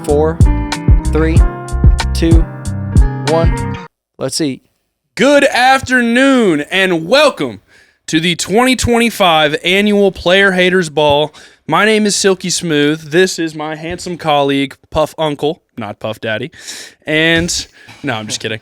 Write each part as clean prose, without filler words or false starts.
4, 3, 2, 1. Let's eat. Good afternoon and welcome to the 2025 annual Player Haters Ball. My name is Silky Smooth. This is my handsome colleague, Puff Uncle, not Puff Daddy. And, no, I'm just kidding.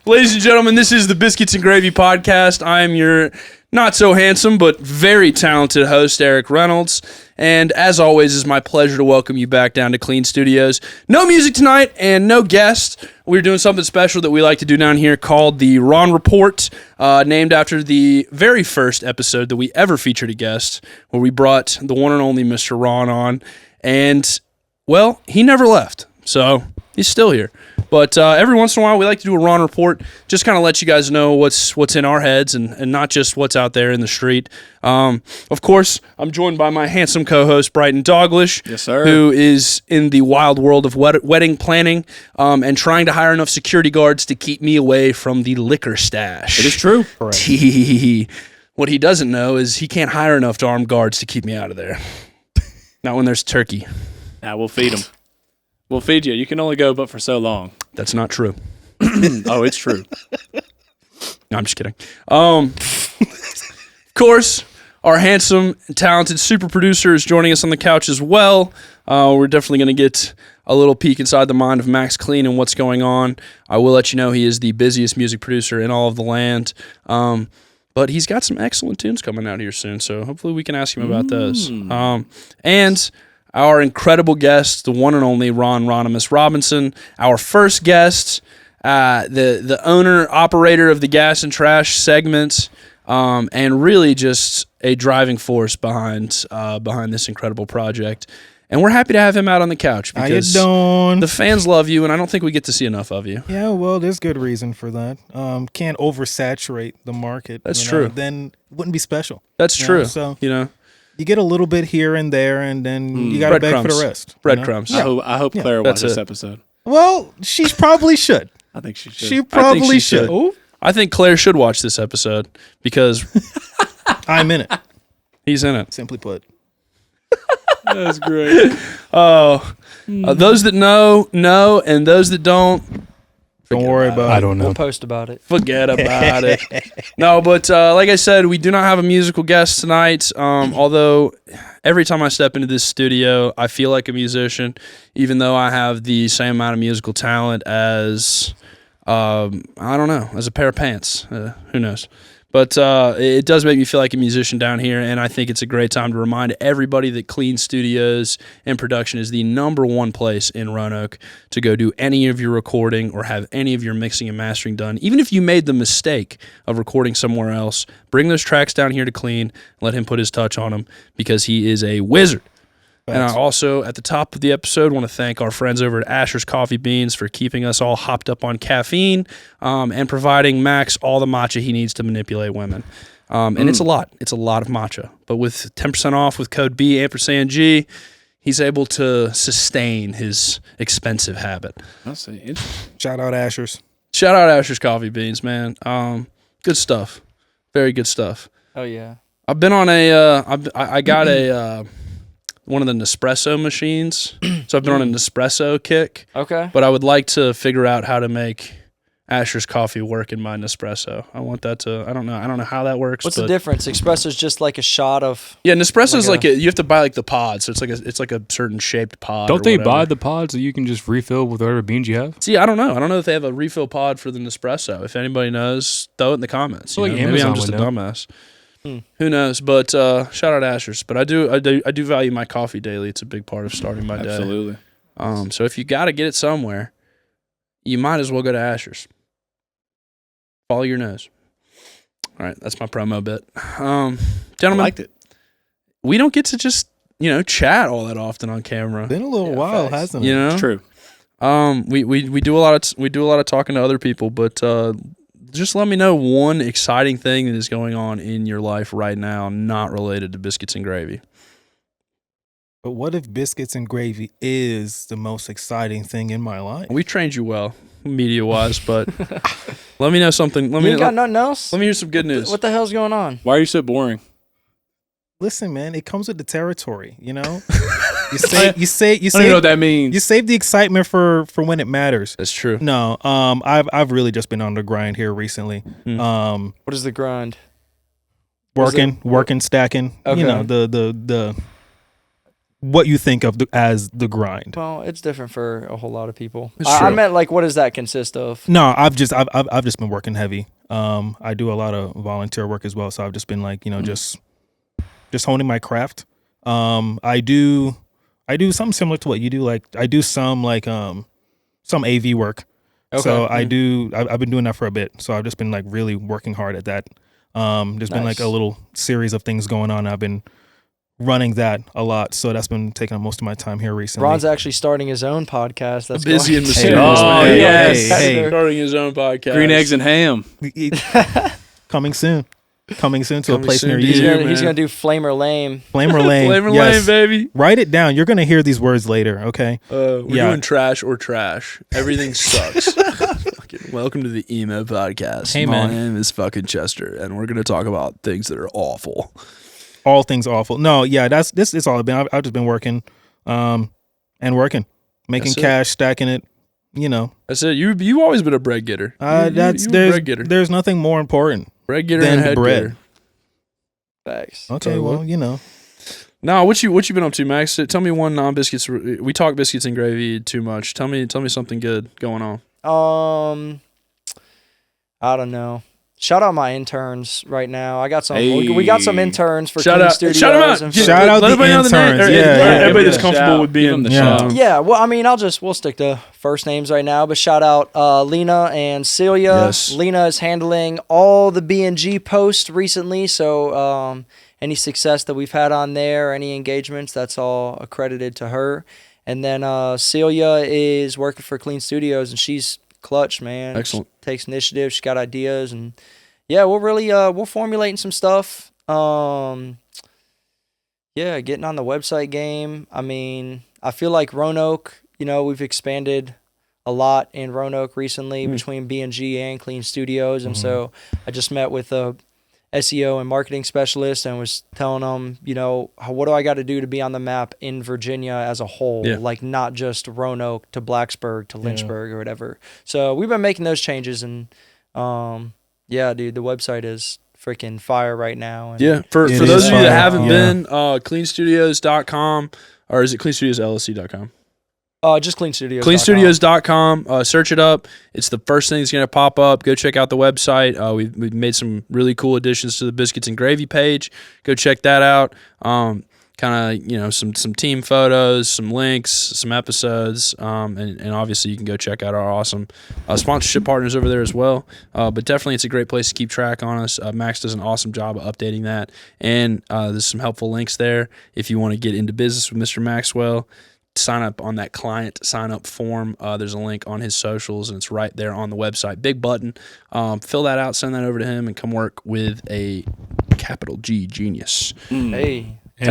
Ladies and gentlemen, this is the Biscuits and Gravy podcast. I am your not so handsome but very talented host, Eric Reynolds. And as always, it's my pleasure to welcome you back down to Clean Studios. No music tonight and no guests. We're doing something special that we like to do down here called the Ron Report, named after the very first episode that we ever featured a guest, where we brought the one and only Mr. Ron on. And, well, he never left, so he's still here. But every once in a while, we like to do a Ron Report, just kind of let you guys know what's in our heads and not just what's out there in the street. Of course, I'm joined by my handsome co-host, Brighton Doglish. Yes, sir. Who is in the wild world of wedding planning and trying to hire enough security guards to keep me away from the liquor stash. It is true. What he doesn't know is he can't hire enough armed guards to keep me out of there. Not when there's turkey. Nah, we'll feed them. We'll feed you. You can only go but for so long. That's not true. Oh, it's true. No, I'm just kidding. Of course, our handsome and talented super producer is joining us on the couch as well. We're definitely going to get a little peek inside the mind of Max Clean and what's going on. I will let you know he is the busiest music producer in all of the land. But he's got some excellent tunes coming out here soon, so hopefully we can ask him about those. And our incredible guest, the one and only Ronimus Robinson, our first guest, the owner, operator of the Gas and Trash segment, and really just a driving force behind this incredible project. And we're happy to have him out on the couch because the fans love you, and I don't think we get to see enough of you. Yeah, well, there's good reason for that. Can't oversaturate the market. That's true. Then it wouldn't be special. That's true. So, you get a little bit here and there, and then you got to beg for the rest. Breadcrumbs. I hope Claire watched this episode. Well, she probably should. I think she should. She probably should. Ooh. I think Claire should watch this episode because I'm in it. He's in it. Simply put. That's great. Those that know, and those that don't worry about it. I don't know. We'll post about it. Forget about it. No, but like I said, we do not have a musical guest tonight. Although every time I step into this studio, I feel like a musician, even though I have the same amount of musical talent as, I don't know, as a pair of pants. Who knows? But it does make me feel like a musician down here, and I think it's a great time to remind everybody that Clean Studios and Production is the #1 place in Roanoke to go do any of your recording or have any of your mixing and mastering done. Even if you made the mistake of recording somewhere else, bring those tracks down here to Clean, let him put his touch on them, because he is a wizard. And I also, at the top of the episode, want to thank our friends over at Asher's Coffee Beans for keeping us all hopped up on caffeine and providing Max all the matcha he needs to manipulate women. And it's a lot. It's a lot of matcha. But with 10% off with code B&G, he's able to sustain his expensive habit. Let's see. Interesting. Shout out Asher's. Shout out Asher's Coffee Beans, man. Good stuff. Very good stuff. Oh yeah. I've been on I got one of the Nespresso machines. So I've been on a Nespresso kick. Okay. But I would like to figure out how to make Asher's coffee work in my Nespresso. I want that to, I don't know how that works. What's the difference? Espresso's just like a shot of. Yeah, Nespresso's like you have to buy like the pod, so it's like a certain shaped pod. Don't or they whatever. buy the pods that you can just refill with whatever beans you have? See, I don't know. I don't know if they have a refill pod for the Nespresso. If anybody knows, throw it in the comments. Well, You like know? Maybe I'm Amazon just a would know. dumbass. Who knows? But shout out Asher's. But I do value my coffee daily. It's a big part of starting my day. Absolutely. So if you got to get it somewhere, you might as well go to Asher's. Follow your nose. All right, that's my promo bit. Gentlemen, I liked it. we don't get to just chat all that often on camera. Been a little while, facts. hasn't it? You know, It's true. we do a lot of talking to other people, but just let me know one exciting thing that is going on in your life right now, not related to biscuits and gravy. But what if biscuits and gravy is the most exciting thing in my life? We trained you well, media wise, but let me know something. You ain't got nothing else? Let me hear some good news. What the hell's going on? Why are you so boring? Listen, man, it comes with the territory. You know, you I don't even know what that means. you save the excitement for when it matters. That's true. No, I've really just been on the grind here recently. What is the grind? Working, stacking. Okay. You know, the what you think of as the grind. Well, it's different for a whole lot of people. It's I true. meant like, what does that consist of? No, I've just been working heavy. I do a lot of volunteer work as well, so I've just been like, just honing my craft. I do something similar to what you do. Like I do some AV work. Okay. So I've been doing that for a bit. So I've just been like really working hard at that. There's been like Nice. a little series of things going on. I've been running that a lot. So that's been taking up most of my time here recently. Ron's actually starting his own podcast. That's Busy going- and mysterious. Oh, man. yes. Hey. Starting his own podcast. Green eggs and ham. Coming soon to Coming a place soon near to you. He's you. gonna, he's man. gonna do Flame or Lame. Flame or Lane. Flavor Yes. Lane, baby. Write it down. You're going to hear these words later, okay? We're Yeah. doing trash or trash. Everything sucks. Fucking welcome to the emo podcast. Hey, My man. name is fucking Chester, and we're gonna talk about things that are awful. All things awful. No, yeah, this is all I've been. I've just been working, and working, making That's it. cash, stacking it. You know, That's it. You've always been a bread getter. You a bread getter. there's nothing more important. Bread getter than and the head bread. getter. Facts. Okay, So well, what? Now, what you been up to, Max? Tell me one non-biscuits. We talk biscuits and gravy too much. Tell me something good going on. I don't know. Shout out my interns right now. I got some. Hey. We got some interns for Shout Clean out! Studios. Shout them out! and Get- for- Shout out let the everybody know the name. interns. Yeah, Everybody yeah. that's comfortable with Give being. them the Yeah. shout. Yeah, well, I mean, we'll stick to first names right now, but shout out Lena and Celia. Yes. Lena is handling all the B&G posts recently, so any success that we've had on there, any engagements, that's all accredited to her. And then Celia is working for Clean Studios, and she's clutch, man. Excellent. She takes initiative. She's got ideas, and yeah, we're really we're formulating some stuff. Yeah, getting on the website game. I mean, I feel like Roanoke, we've expanded a lot in Roanoke recently between B&G and Clean Studios. And so I just met with a SEO and marketing specialist and was telling them, what do I got to do to be on the map in Virginia as a whole? Yeah. Like not just Roanoke to Blacksburg to Lynchburg or whatever. So we've been making those changes, and yeah, dude, the website is freaking fire right now. And Yeah, for It those is of you that fire. haven't Yeah. been, cleanstudios.com, or is it cleanstudiosllc.com? Just cleanstudios. Cleanstudios.com. Search it up. It's the first thing that's going to pop up. Go check out the website. We've made some really cool additions to the Biscuits and Gravy page. Go check that out. Kind of, some team photos, some links, some episodes, and obviously you can go check out our awesome sponsorship partners over there as well. But definitely it's a great place to keep track on us. Max does an awesome job of updating that, and there's some helpful links there if you want to get into business with Mr. Maxwell. Sign up on that client sign up form. There's a link on his socials, and it's right there on the website. Big button. Fill that out, send that over to him, and come work with a capital G genius. Hey. And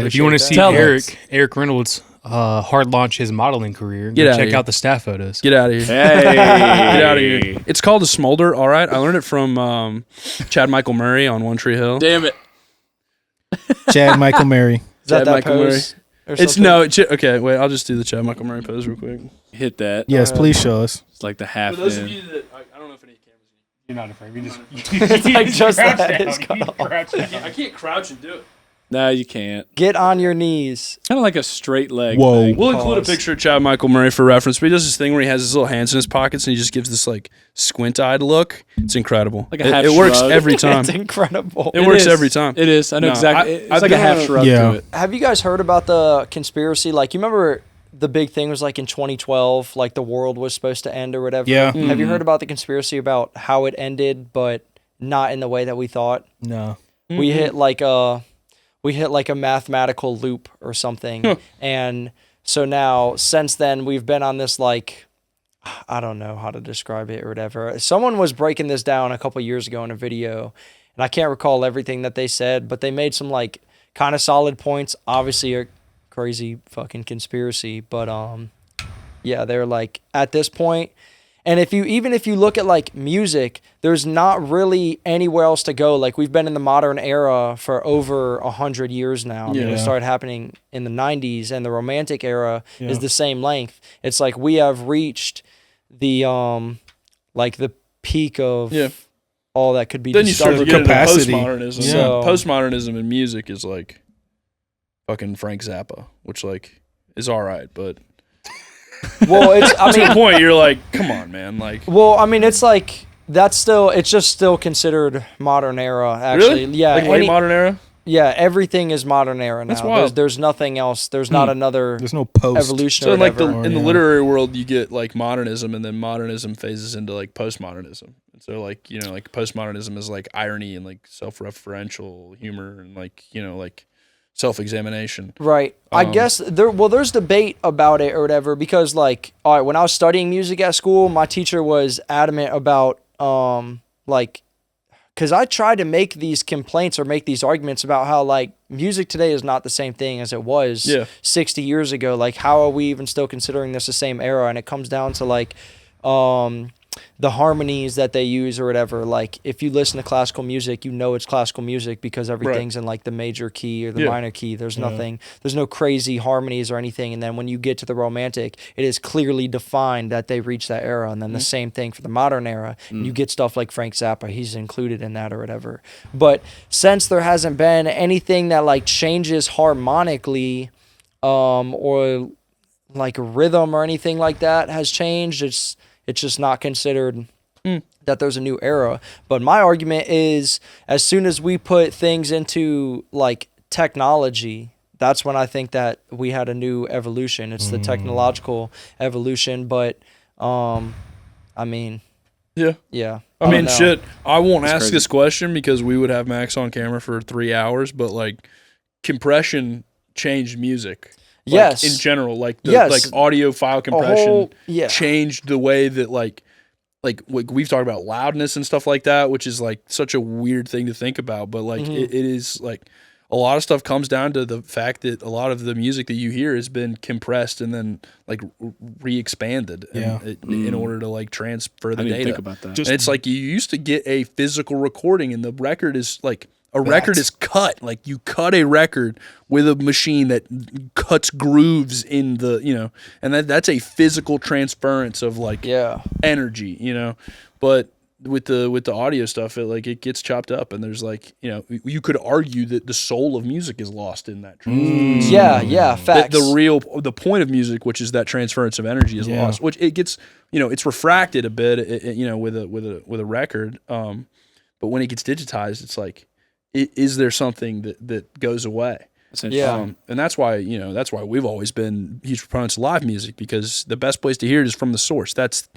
if you want to see Tell Eric Reynolds hard launch his modeling career, Get out check here. out the staff photos. Get out of here. Hey. Get out of here. It's called a smolder, all right? I learned it from Chad Michael Murray on One Tree Hill. Damn it. Chad Michael Murray. Is that Chad that Michael pose? Or It's something? okay, wait, I'll just do the Chad Michael Murray pose real quick. Hit that. Yes, please show us. It's like the half For those of in. you that, I don't know if any cameras You're not afraid. We just It's like just that. It's cut off. I can't crouch and do it. No, you can't. Get on your knees. Kind of like a straight leg. Whoa. thing. We'll include a Pause. picture of Chad Michael Murray for reference, but he does this thing where he has his little hands in his pockets and he just gives this like squint-eyed look. It's incredible. Like a half it works shrug. every time. It's incredible. It works is. every time. It is. I know No, exactly. I- It's I've like a been half on a- shrug Yeah. to it. Have you guys heard about the conspiracy? Like, you remember the big thing was like in 2012, like the world was supposed to end or whatever? Yeah. Have you heard about the conspiracy about how it ended, but not in the way that we thought? No. We hit like a mathematical loop or something. And so now since then we've been on this like, I don't know how to describe it or whatever. Someone was breaking this down a couple years ago in a video, and I can't recall everything that they said, but they made some like kind of solid points. Obviously a crazy fucking conspiracy, but yeah, they're like at this point. And if you look at like music, there's not really anywhere else to go. Like, we've been in the modern era for over 100 years now. I mean, Yeah. it started happening in the 90s, and the romantic era is Yeah. the same length. It's like we have reached the like the peak of Yeah. all that could be Then you start to discovered. get into Capacity. postmodernism. Yeah. So- Postmodernism in music is like fucking Frank Zappa, which like is all right, but Well, it's I to the mean, point you're like, come on, man, like it's like it's just still considered modern era. Actually, really? yeah, like late modern era. yeah, everything is modern era now. That's wild. There's nothing else. There's not another There's no post. evolution So or in like whatever. in the Yeah. literary world, you get like modernism, and then modernism phases into like postmodernism. And so like like postmodernism is like irony and like self-referential humor and like like self-examination. Right. I guess there's debate about it or whatever, because like, all right, when I was studying music at school, my teacher was adamant about like, because I tried to make these complaints or make these arguments about how like music today is not the same thing as it was Yeah. 60 years ago. Like, how are we even still considering this the same era? And it comes down to like the harmonies that they use or whatever. Like, if you listen to classical music, it's classical music because everything's in like the major key or the Yeah. minor key. There's there's no crazy harmonies or anything. And then when you get to the romantic, it is clearly defined that they reached that era. And then the same thing for the modern era. And you get stuff like Frank Zappa, he's included in that or whatever. But since there hasn't been anything that like changes harmonically, or like rhythm or anything like that has changed, it's just not considered that there's a new era. But my argument is, as soon as we put things into like technology, that's when I think that we had a new evolution. It's the technological evolution. But I mean, Yeah. yeah. I don't mean, know. shit. I won't ask crazy. this question because we would have Max on camera for 3 hours, but like compression changed music. Like, Yes. in general, like the Yes. like audio file compression yeah. changed the way that like we've talked about loudness and stuff like that, which is like such a weird thing to think about, but like it is like a lot of stuff comes down to the fact that a lot of the music that you hear has been compressed and then like re-expanded in order to like transfer I the didn't data. think about that. And it's like you used to get a physical recording, and the record is like a record is cut. Like you cut a record with a machine that cuts grooves in the and that's a physical transference of like Yeah. energy, But with the audio stuff, it gets chopped up, and there's you could argue that the soul of music is lost in that transference. Yeah, facts. The point of music, which is that transference of energy, is lost. Which it gets, it's refracted a bit, with a record. But when it gets digitized, it's like, is there something that goes away? Yeah. And that's why we've always been huge proponents of live music, because the best place to hear it is from the source. That's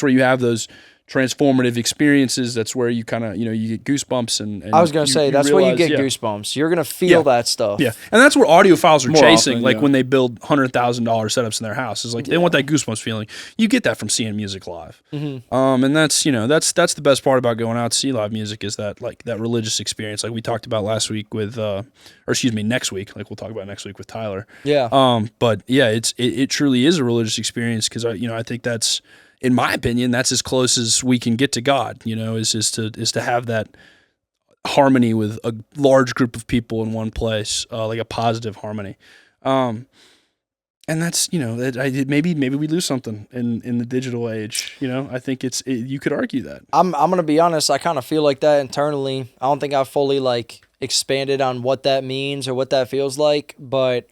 where you have those transformative experiences. That's where you kind of, you get goosebumps. And I was going to say, that's where you get yeah. goosebumps. You're going to feel that stuff. Yeah. And that's what audiophiles are More chasing, often, when they build $100,000 setups in their house. Is they want that goosebumps feeling. You get that from seeing music live. Mm-hmm. And that's the best part about going out to see live music, is that that religious experience, like we talked about last week with, next week, we'll talk about next week with Tyler. Yeah. But yeah, it truly is a religious experience, because I think that's, in my opinion, that's as close as we can get to God, is to have that harmony with a large group of people in one place, like a positive harmony. And that's, maybe we lose something in the digital age. I think you could argue that. I'm going to be honest. I kind of feel like that internally. I don't think I've fully expanded on what that means or what that feels like. But,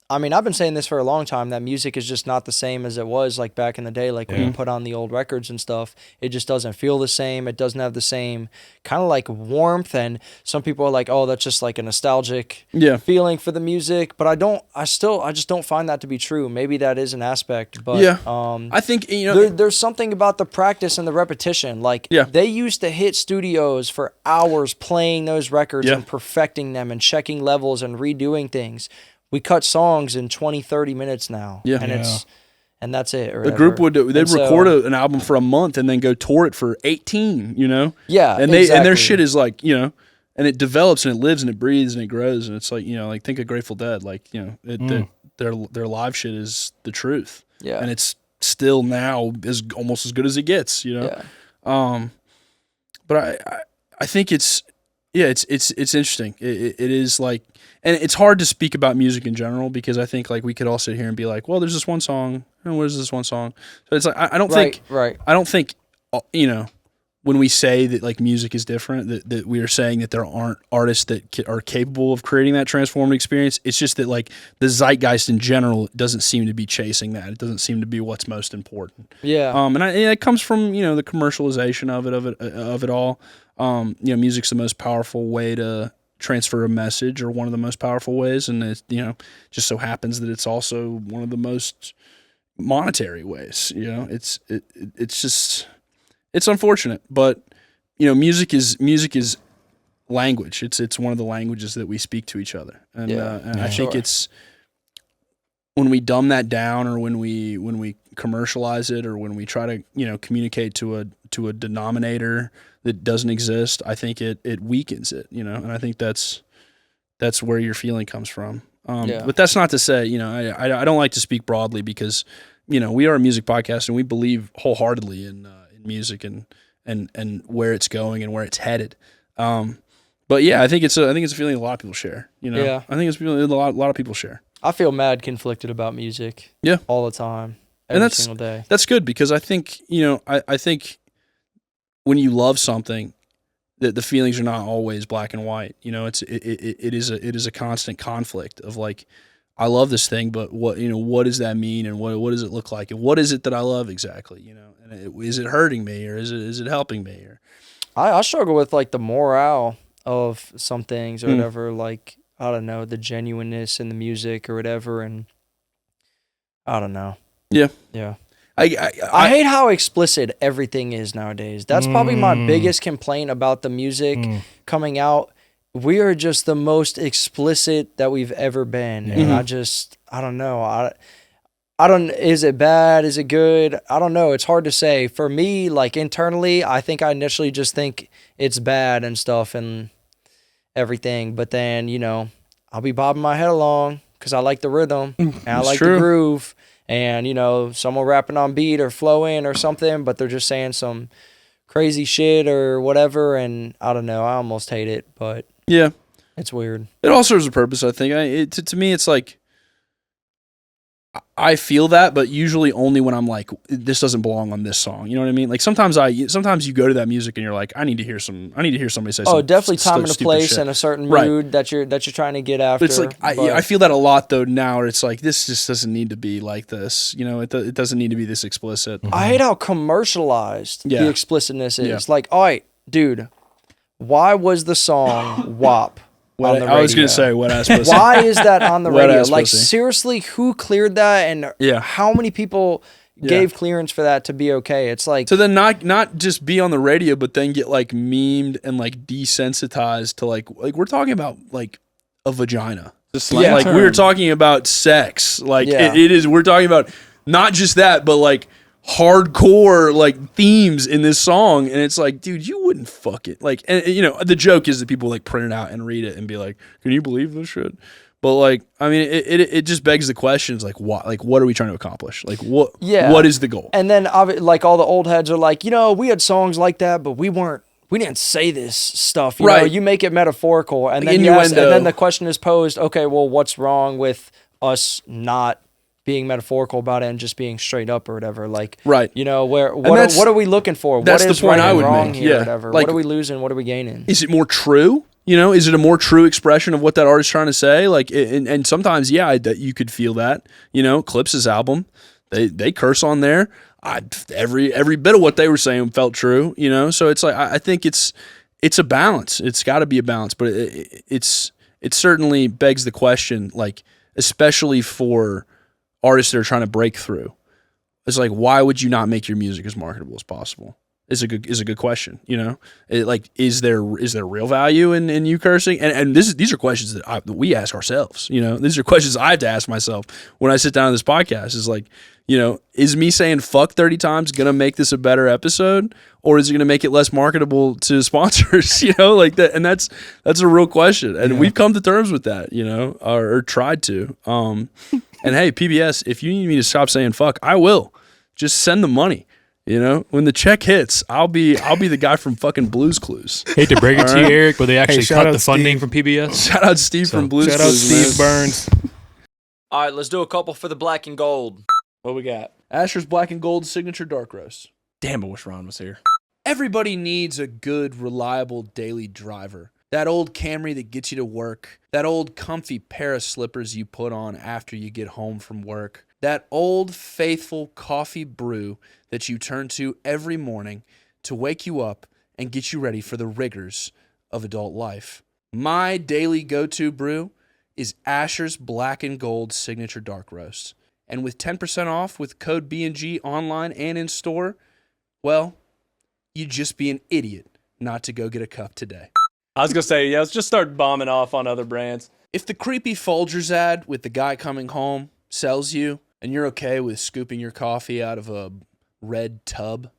I mean, I've been saying this for a long time, that music is just not the same as it was back in the day, when you put on the old records and stuff. It just doesn't feel the same. It doesn't have the same kind of warmth. And some people are like, oh, that's just a nostalgic feeling for the music. But I just don't find that to be true. Maybe that is an aspect. But I think, there's something about the practice and the repetition. They used to hit studios for hours playing those records and perfecting them and checking levels and redoing things. We cut songs in 20, 30 minutes now. Yeah. And that's it. The group they'd record an album for a month and then go tour it for 18, Yeah. And their shit is and it develops and it lives and it breathes and it grows. And it's think of Grateful Dead, their live shit is the truth. Yeah. And it's still now is almost as good as it gets, Yeah. But I think it's interesting. It is and it's hard to speak about music in general, because I think we could all sit here and be like, well, there's this one song, and what is this one song? So it's I don't think when we say that music is different, that we are saying that there aren't artists that are capable of creating that transformative experience. It's just that the zeitgeist in general doesn't seem to be chasing that. It doesn't seem to be what's most important. Yeah. And it comes from the commercialization of it all. Music's the most powerful way to transfer a message, or one of the most powerful ways, and it just so happens that it's also one of the most monetary ways. It's just, it's unfortunate, but music is language. It's one of the languages that we speak to each other, and I think it's when we dumb that down, or when we commercialize it, or when we try to communicate to a denominator that doesn't exist, I think it weakens it, and I think that's where your feeling comes from. But that's not to say, I don't like to speak broadly, because we are a music podcast and we believe wholeheartedly in music and where it's going and where it's headed. But yeah, I think it's a feeling a lot of people share. Yeah. I think it's a feeling a lot of people share. I feel mad conflicted about music. Yeah. All the time. Every single day. That's good, because I think, I think when you love something, that the feelings are not always black and white. It is a constant conflict of I love this thing, but what does that mean, and what does it look like, and what is it that I love exactly? And is it hurting me, or is it helping me? Or I struggle with the morale of some things or whatever. I don't know, the genuineness in the music or whatever, and I don't know. Yeah. Yeah. I hate how explicit everything is nowadays. That's probably my biggest complaint about the music coming out. We are just the most explicit that we've ever been. And I don't know. I don't, is it bad? Is it good? I don't know. It's hard to say. For me, internally, I think I initially just think it's bad and stuff and everything. But then, I'll be bobbing my head along because I like the rhythm and I like the groove. And, someone rapping on beat or flowing or something, but they're just saying some crazy shit or whatever. And I don't know. I almost hate it, but yeah, it's weird. It all serves a purpose, I think. To me, it's I feel that, but usually only when I'm like, this doesn't belong on this song. You know what I mean? Like sometimes you go to that music and you're like, I need to hear somebody say. Oh, some definitely time and a stupid place shit. and a certain Right. mood that you're trying to get after. But it's like I feel that a lot though now. Where it's like this just doesn't need to be like this. You know, it doesn't need to be this explicit. I hate how commercialized Yeah. the explicitness is. Yeah. Like, all right, dude, why was the song WAP on the radio? I was gonna say wet ass pussy. Why is that on the Wet radio? ass Like, pussy. seriously, who cleared that, and Yeah. how many people gave clearance for that to be okay? It's like, So then not just be on the radio, but then get like memed and like desensitized to like we're talking about like a vagina. The slang Yeah. Like term. we were talking about sex. Like Yeah. it is. We're talking about not just that, but like hardcore like themes in this song, and it's like, dude, you wouldn't fuck it. Like, and you know, the joke is that people like print it out and read it and be like, can you believe this shit? But like, I mean, it just begs the questions like, what are we trying to accomplish? Like, what is the goal? and then like all the old heads are like, we had songs like that, but we didn't say this stuff. You know, Right. you make it metaphorical, and Like then innuendo. and then the question is posed. Okay, well, what's wrong with us not being metaphorical about it and just being straight up or whatever? Like, Right. You know, what that's- are we looking for? that's What the is point right I and would wrong make. here, Yeah. or whatever? Like- What are we losing? What are we gaining? Is it more true? You know, is it a more true expression of what that artist's trying to say? Like, and sometimes, that you could feel that. You know, Clips' album, they curse on there. Every bit of what they were saying felt true. You know, so it's like I think it's a balance. It's got to be a balance, but it certainly begs the question, like especially for artists that are trying to break through. It's like, why would you not make your music as marketable as possible? Is a good question. You know, is there real value in you cursing? And these are questions that we ask ourselves. You know, these are questions I have to ask myself when I sit down on this podcast. Is like, you know, is me saying fuck 30 times gonna make this a better episode, or is it gonna make it less marketable to sponsors? You know, like that. And that's a real question. And we've come to terms with that. You know, or tried to. And hey, PBS, if you need me to stop saying fuck, I will. Just send the money. You know, when the check hits, I'll be the guy from fucking Blue's Clues. Hate to break it to you, Eric, but they actually shout cut out the funding Steve. from PBS. Shout out Steve from Blue's Shout out Clues. Steve man. Burns. All right, let's do a couple for the black and gold. What we got? Asher's Black and Gold Signature Dark Roast. Damn, I wish Ron was here. Everybody needs a good, reliable daily driver. That old Camry that gets you to work. That old comfy pair of slippers you put on after you get home from work. That old faithful coffee brew that you turn to every morning to wake you up and get you ready for the rigors of adult life. My daily go-to brew is Asher's Black and Gold Signature Dark Roast. And with 10% off with code B&G online and in store, well, you'd just be an idiot not to go get a cup today. I was gonna say, let's just start bombing off on other brands. If the creepy Folgers ad with the guy coming home sells you and you're okay with scooping your coffee out of a red tub,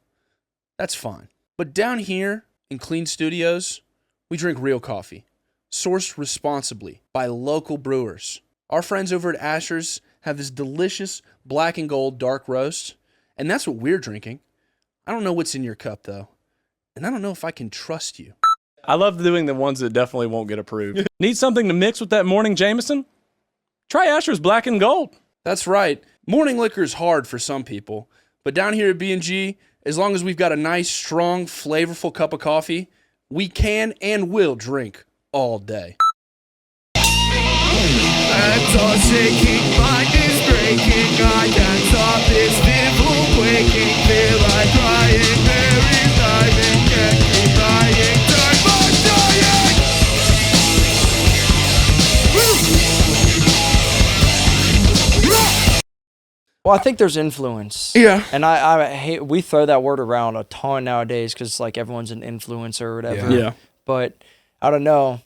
that's fine. But down here in Clean Studios, we drink real coffee, sourced responsibly by local brewers. Our friends over at Asher's have this delicious black and gold dark roast, and that's what we're drinking. I don't know what's in your cup, though, and I don't know if I can trust you. I love doing the ones that definitely won't get approved. Need something to mix with that morning Jameson? Try Asher's Black and Gold. That's right. Morning liquor is hard for some people, but down here at B&G, as long as we've got a nice, strong, flavorful cup of coffee, we can and will drink all day. Intoxicating, mind is breaking. I can't stop this fearful quaking. Feel like crying, very diving. Can't keep lying, turn my dying. Well, I think there's influence. Yeah. And I hate, we throw that word around a ton nowadays because like everyone's an influencer or whatever. Yeah. But I don't know.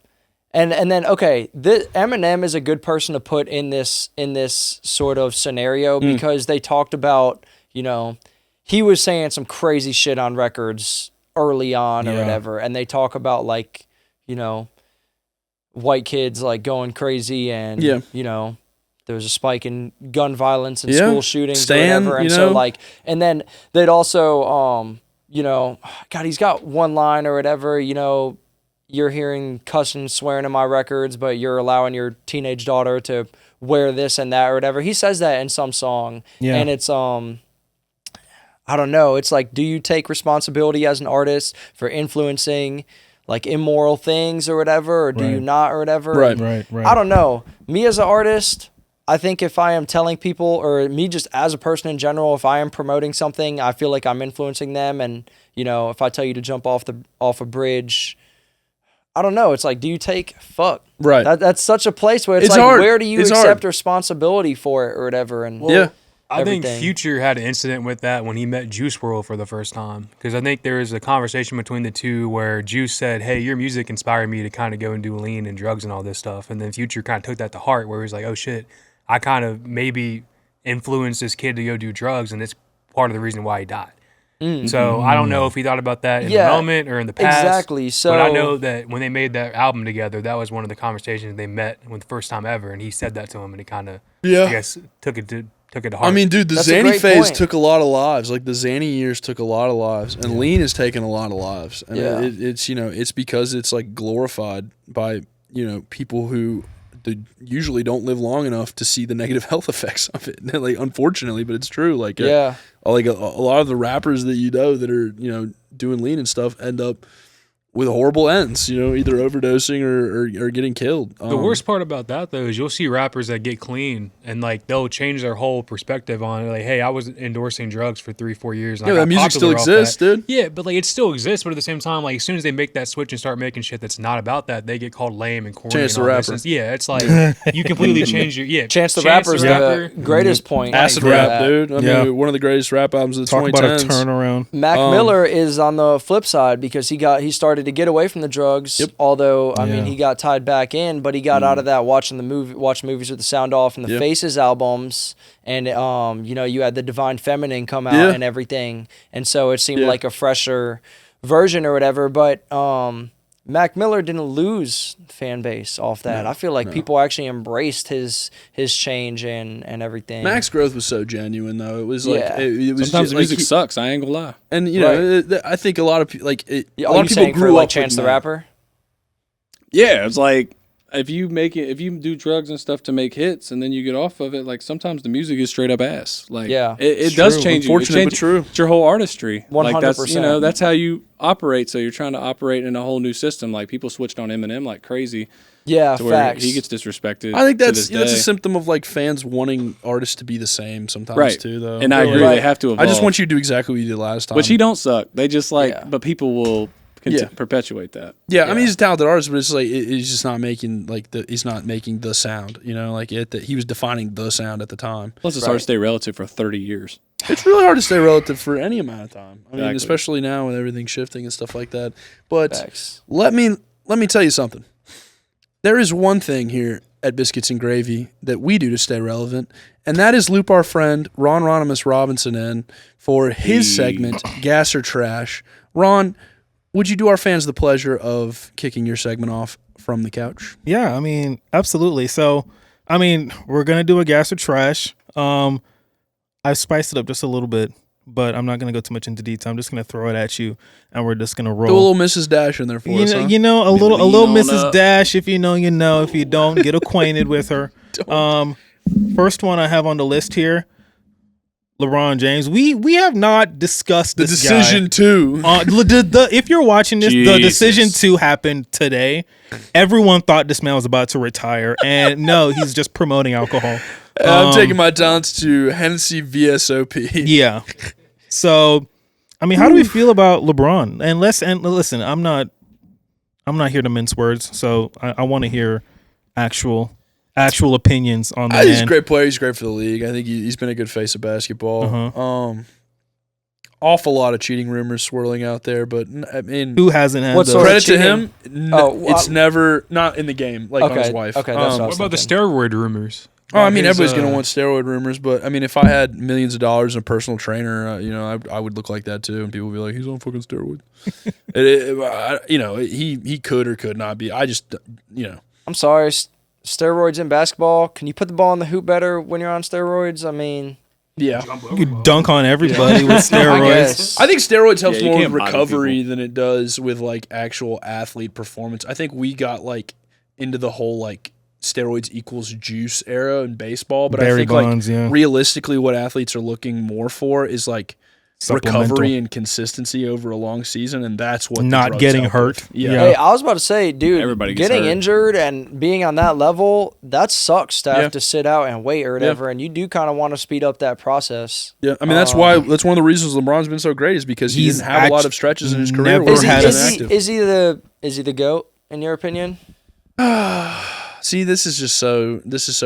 And then okay, Eminem is a good person to put in this sort of scenario because they talked about, you know, he was saying some crazy shit on records early on or whatever, and they talk about like, you know, white kids like going crazy and you know, there was a spike in gun violence and school shootings or whatever, and so like, and then they'd also you know, God, he's got one line or whatever, you know, you're hearing cussing, swearing in my records, but you're allowing your teenage daughter to wear this and that or whatever. He says that in some song. Yeah. And it's, I don't know. It's like, do you take responsibility as an artist for influencing like immoral things or whatever, or do you not or whatever? Right. And I don't know. Me as an artist, I think if I am telling people, or me just as a person in general, if I am promoting something, I feel like I'm influencing them. And, you know, if I tell you to jump off a bridge, I don't know. It's like, do you take fuck? Right. That's such a place where it's like, hard. where do you It's accept hard. responsibility for it or whatever? And Yeah. I think everything. Future had an incident with that when he met Juice WRLD for the first time. Because I think there was a conversation between the two where Juice said, hey, your music inspired me to kind of go and do lean and drugs and all this stuff. And then Future kind of took that to heart where he was like, oh, shit, I kind of maybe influenced this kid to go do drugs, and it's part of the reason why he died. So I don't know if he thought about that in the moment or in the past. Exactly. So, but I know that when they made that album together, that was one of the conversations they met when the first time ever, and he said that to him, and he kind of, Yeah. I guess, took it to heart. I mean, dude, the That's a Zanny great phase point. took a lot of lives. Like the Zanny years took a lot of lives, and Lean has taken a lot of lives. And Yeah. it's it's because it's like glorified by people who usually don't live long enough to see the negative health effects of it. Like, unfortunately, but it's true. Like like a lot of the rappers that that are doing Lean and stuff end up with horrible ends, either overdosing or getting killed. The worst part about that, though, is you'll see rappers that get clean and, like, they'll change their whole perspective on it. Like, hey, I was endorsing drugs for 3-4 years. And I that got music still popular off exists, that. dude. Yeah, but, like, it still exists. But at the same time, like, as soon as they make that switch and start making shit that's not about that, they get called lame and corny. Chance and the all this. Rapper. And yeah, it's like you completely change your, Chance the Rapper's the greatest point. Acid for rap, that. dude. I Yeah. mean, one of the greatest rap albums of the Talk 2010s. about a turnaround. Mac Miller is on the flip side because he started to get away from the drugs. Yep. Although I mean Yeah. he got tied back in, but he got out of that watching movies with the sound off and the Yep. Faces albums, and you had the Divine Feminine come out Yeah. and everything, and so it seemed Yeah. like a fresher version or whatever. But Mac Miller didn't lose fan base off that. I feel like people actually embraced his change and everything. Mac's growth was so genuine, though. It was like Yeah. it was Sometimes just, the music like, sucks. I ain't gonna lie. and I think a lot of people like it. Yeah, a are lot you of people saying grew for, like, up Chance with the Mac. Rapper? Yeah, it's like if you do drugs and stuff to make hits, and then you get off of it, like sometimes the music is straight up ass. Like Yeah. it does true. change you. It Unfortunate, but changes- true. It's your whole artistry. Like that's 100%. that's how you operate. So you're trying to operate in a whole new system. Like people switched on Eminem like crazy Yeah, to where facts. he gets disrespected. I think to that's this that's a day. symptom of like fans wanting artists to be the same sometimes Right. too, though. And I agree, Right. they have to evolve. I just want you to do exactly what you did last time. Which he don't suck. They just like, Yeah. but people will Yeah. perpetuate that. Yeah, I mean he's a talented artist, but it's like he's just not making he's not making the sound. That he was defining the sound at the time. Plus, it's hard to stay relative for 30 years. It's really hard to stay relative for any amount of time. I mean, Exactly. especially now with everything shifting and stuff like that. But Facts. let me tell you something. There is one thing here at Biscuits and Gravy that we do to stay relevant, and that is loop our friend Ron Ronimus Robinson in for his segment, Gas or Trash. Ron, would you do our fans the pleasure of kicking your segment off from the couch? Yeah, I mean, absolutely. So, I mean, we're gonna do a gas or trash. I've spiced it up just a little bit, but I'm not gonna go too much into detail. I'm just gonna throw it at you, and we're just gonna roll. Do a little Mrs. Dash in there for us, huh? A little lean on Mrs. up. Dash. If you know, you know. If you don't, get acquainted with her. First one I have on the list here, LeBron James. We have not discussed The this decision guy. to If you're watching this, the Jesus. decision to happen today. Everyone thought this man was about to retire, and no, he's just promoting alcohol. I'm taking my talents to Hennessy VSOP. Yeah. So, I mean, how do we feel about LeBron? And listen, I'm not here to mince words, so I want to hear actual opinions on the I think he's a man. great player. He's great for the league. I think he's been a good face of basketball. Awful lot of cheating rumors swirling out there, but I mean, Who hasn't had What those? sort of credit to cheating? him. Oh, it's never not in the game like on his Okay, wife. okay, that's what I What was about the thinking. steroid rumors? I mean, His, everybody's gonna want steroid rumors, but I mean, if I had millions of dollars and a personal trainer, I would look like that too, and people would be like, "He's on fucking steroids." He could or could not be. I just, I'm sorry, steroids in basketball. Can you put the ball in the hoop better when you're on steroids? I mean, Yeah. You could dunk on everybody with steroids. guess. I think steroids helps Yeah, you more with can't body recovery than it does with like actual athlete performance. I think we got like into the whole like steroids equals juice era in baseball, but Barry I think Bonds, like yeah. realistically what athletes are looking more for is like Supplemental. recovery and consistency over a long season, and that's what the Not drugs getting help hurt. with. Yeah. Yeah. Hey, I was about to say, dude, Everybody gets getting hurt. injured and being on that level, that sucks to have Yeah. to sit out and wait or whatever. And you do kind of want to speed up that process. Yeah, I mean that's one of the reasons LeBron's been so great is because he He's didn't have a lot of act- stretches in his career never where Is he he, had was a- inactive. is he the GOAT in your opinion? See, this is so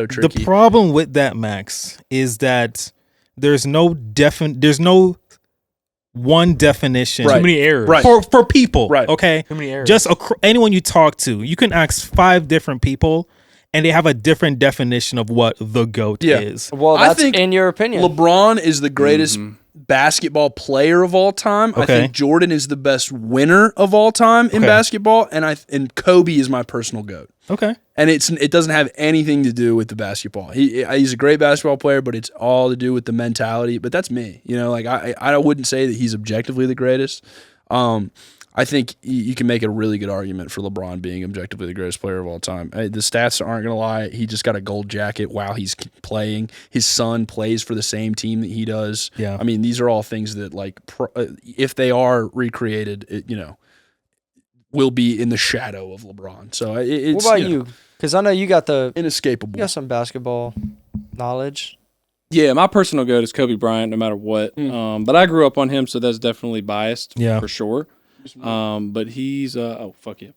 tricky. The problem with that, Max, is that there's no one definition Right. Too many errors. Right. for people. Right. Okay. Too many errors. Just anyone you talk to, you can ask 5 different people, and they have a different definition of what the GOAT Yeah. is. Well, I that's think in your opinion. LeBron is the greatest basketball player of all time. I Okay. think Jordan is the best winner of all time in Okay. basketball, and Kobe is my personal GOAT. Okay. And it doesn't have anything to do with the basketball. He's a great basketball player, but it's all to do with the mentality. But that's me, like I wouldn't say that he's objectively the greatest. I think you can make a really good argument for LeBron being objectively the greatest player of all time. The stats aren't gonna lie. He just got a gold jacket while he's playing. His son plays for the same team that he does. Yeah. I mean, these are all things that like if they are recreated, will be in the shadow of LeBron. So it's what about you? Because I know you got inescapable. some basketball knowledge. Yeah, my personal goat is Kobe Bryant, no matter what. But I grew up on him, so that's definitely biased, Yeah. for sure. But he's fuck yeah.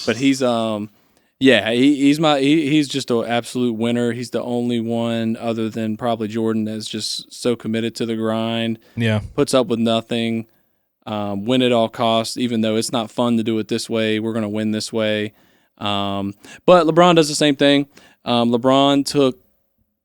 But he's yeah, he's just an absolute winner. He's the only one other than probably Jordan that's just so committed to the grind, Yeah. puts up with nothing, win at all costs, even though it's not fun to do it this way. We're gonna win this way. But LeBron does the same thing. LeBron took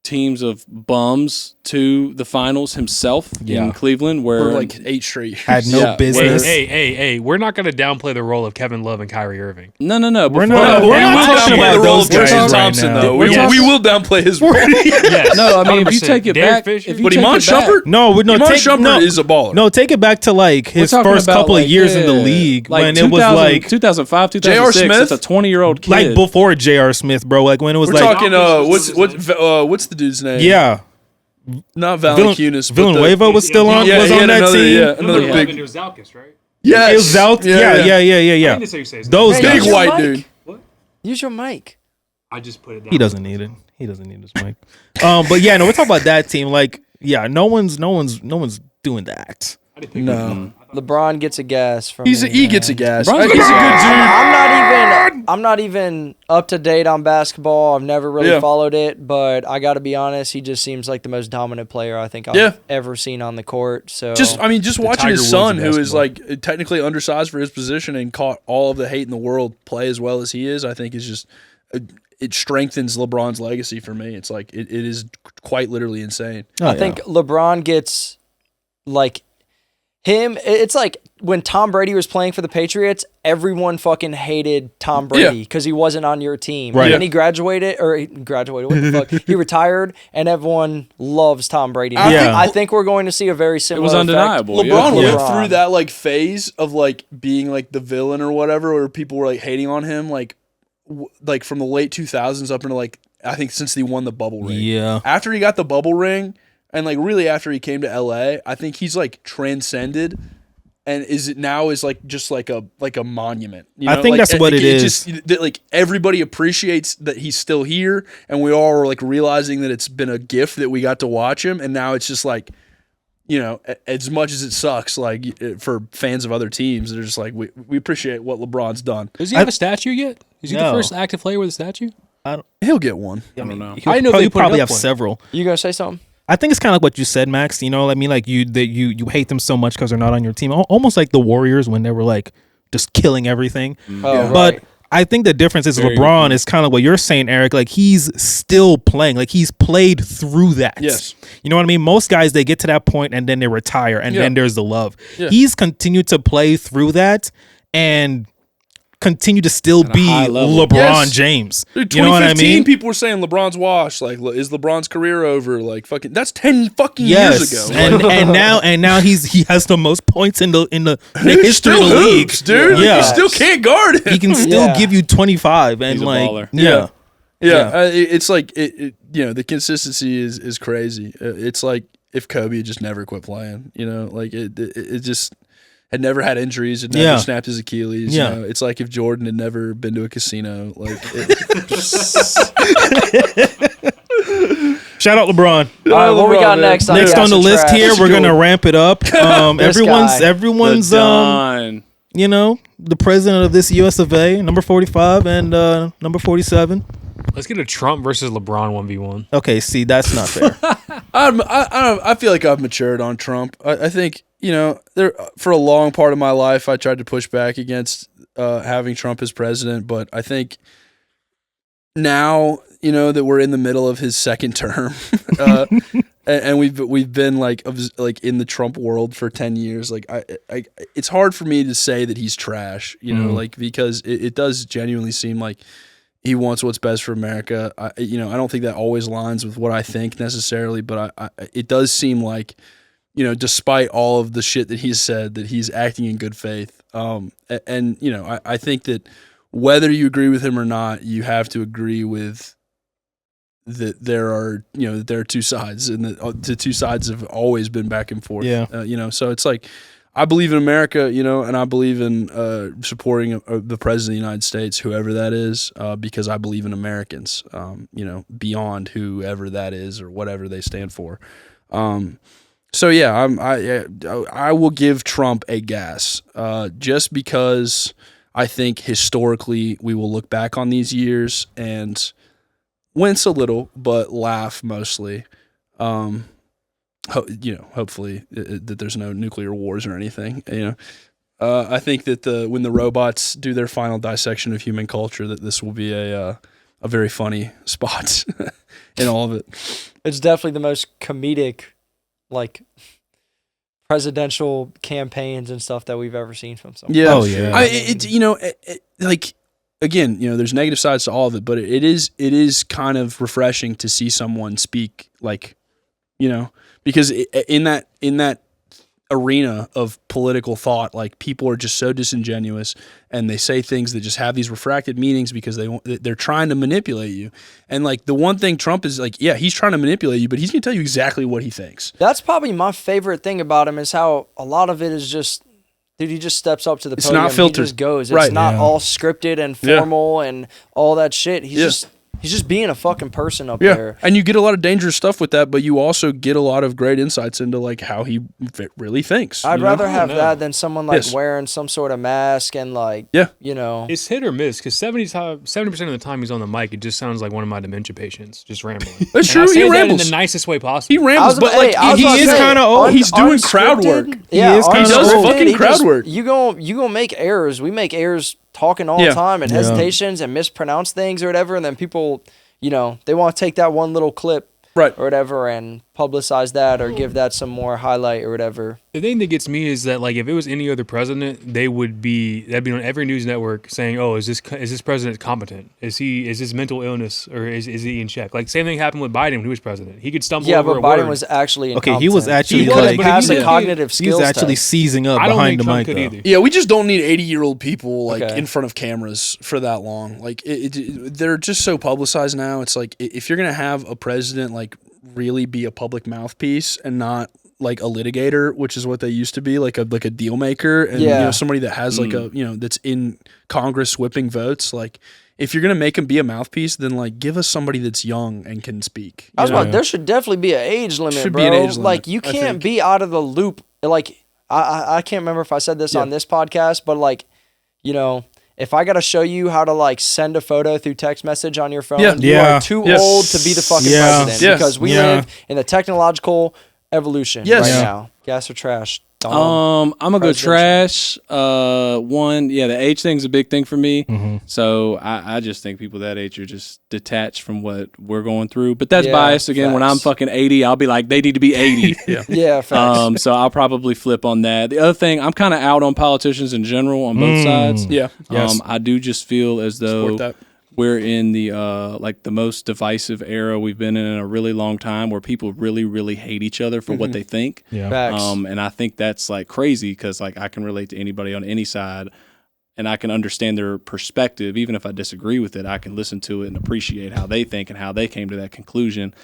teams of bums to the finals himself Yeah. in Cleveland, For where like 8 straight years. Had no Yeah, business. Hey, we're not going to downplay the role of Kevin Love and Kyrie Irving. no, We're before- not- We we're not will talking downplay about the role those of Tristan guys right Thompson, now. though. Yes. We will downplay his role. Yes. No, I mean, if you 100%. take it Derek back, Fisher? if you But take Iman it back, Shumpert? No, Iman Shumpert is a baller. No, take it back to like his we're talking first about, couple of like, years in the yeah, league like when it was 2000 like 2005, J.R. 2006. Smith? It's a 20-year-old kid. like before J.R. Smith, bro. Like when it was We're like talking. What's the dude's name? yeah, Not Valanciunas. but Villanueva was still on Yeah, was he on had that another- team. yeah, another Yeah. big. Zalkis, right? Yes. It was out. Yeah. Those Hey, Big use guys. your white mic. dude. Use your mic. I just put it down. He doesn't need it. He doesn't need his mic. But yeah, no, we're talking about that team. Like, yeah, no one's doing that. I didn't think No. LeBron gets a gas from He me, gets a man. gas. LeBron's He's a good I'm not even up to date on basketball. I've never really Yeah. followed it, but I got to be honest, he just seems like the most dominant player I think I've Yeah. ever seen on the court. So dude. Just watching Tiger his Woods son, of who is basketball. like technically undersized for his position and caught all of the hate in the world, play as well as he is. I think is just it strengthens LeBron's legacy for me. It's like it is quite literally insane. Oh, I think LeBron gets like him. It's like when Tom Brady was playing for the Patriots, everyone fucking hated Tom Brady because he wasn't on your team. Right. And then he graduated. What the fuck? He retired, and everyone loves Tom Brady. now. Yeah. I think we're going to see a very similar. was effect undeniable. with LeBron went LeBron. through that like phase of like being like the villain or whatever, where people were like hating on him, like from the late 2000s up into like I think since he won the bubble ring. Yeah. After he got the bubble ring, and like really after he came to LA, I think he's like transcended. And is like just like a monument. You I know? think Like, that's what it is. Just, that, like everybody appreciates that he's still here, and we all are like realizing that it's been a gift that we got to watch him. And now it's just like, as much as it sucks, like for fans of other teams, they're just like we appreciate what LeBron's done. Does he have a statue yet? Is he No. the first active player with a statue? He'll get one. I don't know. He'll I know probably, they put it up have for him. several. You gonna say something? I think it's kind of like what you said, Max. You know, I mean, like you hate them so much because they're not on your team. Almost like the Warriors when they were like just killing everything. Oh, But right. I think the difference is Very LeBron is kind of what you're saying, Eric. Like he's still playing. Like he's played through that. Yes. You know what I mean? Most guys, they get to that point and then they retire and Yeah. then there's the love. Yeah. He's continued to play through that and continue to still At a be high level. LeBron Yes. James. Dude, You know what I 2015, mean? people were saying LeBron's washed. Like, is LeBron's career over? Like, fucking, that's 10 fucking Yes, years ago. and now he has the most points in the He history of still the league, hoops, dude. Yeah. You still can't guard him. He can still Yeah. give you 25 and He's a like baller. yeah. Yeah, it's like the consistency is crazy. It's like if Kobe had just never quit playing, like it just had never had injuries, had never Yeah. snapped his Achilles. Yeah. It's like if Jordan had never been to a casino. Like, Shout out LeBron. All right, what we LeBron, got man. next? Next Gas on the or list Trash? here, we're gonna ramp it up. Everyone's guy. Done. the president of this US of A, number 45 and number 47. Let's get a Trump versus LeBron 1v1. Okay, see, that's not fair. I feel like I've matured on Trump. I think there for a long part of my life I tried to push back against having Trump as president, but I think now that we're in the middle of his second term, and we've been like in the Trump world for 10 years. Like I it's hard for me to say that he's trash, like because it does genuinely seem like he wants what's best for America. I don't think that always aligns with what I think necessarily, but it does seem like, despite all of the shit that he's said, that he's acting in good faith. I think that whether you agree with him or not, you have to agree with that there are two sides, and the two sides have always been back and forth. Yeah. So it's like, I believe in America, and I believe in supporting the president of the United States, whoever that is, because I believe in Americans, beyond whoever that is or whatever they stand for. So yeah, I will give Trump a gas, just because I think historically we will look back on these years and wince a little, but laugh mostly. Hopefully that there's no nuclear wars or anything. I think that when the robots do their final dissection of human culture, that this will be a very funny spot in all of it. It's definitely the most comedic, like, presidential campaigns and stuff that we've ever seen from someone. Yeah. Oh, yeah. Like, again, there's negative sides to all of it, but it is kind of refreshing to see someone speak like, because in that arena of political thought, like, people are just so disingenuous and they say things that just have these refracted meanings because they're trying to manipulate you. And like, the one thing Trump is like, yeah, he's trying to manipulate you, but he's going to tell you exactly what he thinks. That's probably my favorite thing about him, is how a lot of it is just, dude, he just steps up to the podium. Not filtered. He just goes. It's Right. not Yeah. all scripted and formal and all that shit. He's just being a fucking person up there. And you get a lot of dangerous stuff with that, but you also get a lot of great insights into like how he really thinks. I'd you know? rather have that than someone like Yes. wearing some sort of mask and like, Yeah. It's hit or miss, because 70% of the time he's on the mic, it just sounds like one of my dementia patients, just rambling. That's And true, I say he that rambles. in the nicest way possible. He rambles, but like he is kinda old. He's doing crowd work. Yeah, He is kinda does unscripted, fucking he crowd just- work. You gonna make errors. We make errors talking all Yeah. the time and Yeah. hesitations and mispronounce things or whatever, and then people, they want to take that one little clip Right. or whatever and publicize that or give that some more highlight or whatever. The thing that gets me is that, like, if it was any other president, that'd be on every news network saying, "Oh, is this president competent? Is his mental illness, or is he in check?" Like, same thing happened with Biden when he was president. He could stumble Yeah, over but a Biden word. was actually Okay, he was incompetent. actually he couldn't like- pass but the he- cognitive He's skills actually test. seizing up I don't behind think the Trump mic could though. either. Yeah, we just don't need 80-year-old people like Okay. in front of cameras for that long. Like they're just so publicized now. It's like, if you're gonna have a president like really be a public mouthpiece and not like a litigator, which is what they used to be, like a deal maker, and Yeah. somebody that has like a that's in Congress whipping votes. Like, if you're gonna make him be a mouthpiece, then like give us somebody that's young and can speak. I was you know? about, there should definitely be an age limit, Should bro. be an age limit, Like, you I can't think. be out of the loop. Like, I can't remember if I said this on this podcast, but like, if I gotta show you how to like send a photo through text message on your phone, Yeah. you Yeah. are too Yes. old to be the fucking Yeah. president Yes. because we Yeah. live in the technological evolution Yes. right Yeah. now. Gas or trash? Donald I'm gonna go presidential. trash. One, yeah, the age thing's a big thing for me. Mhm. So I just think people that age are just detached from what we're going through. But that's Yeah, biased. Again, when I'm facts. fucking 80, I'll be like, they need to be 80. Yeah, facts. So I'll probably flip on that. The other thing, I'm kind of out on politicians in general on both sides. Yeah. Yes. I do just feel as though Support that. we're in the like the most divisive era we've been in a really long time, where people really, really hate each other for what they think. Yeah. Facts. And I think that's like crazy because like I can relate to anybody on any side, and I can understand their perspective, even if I disagree with it. I can listen to it and appreciate how they think and how they came to that conclusion.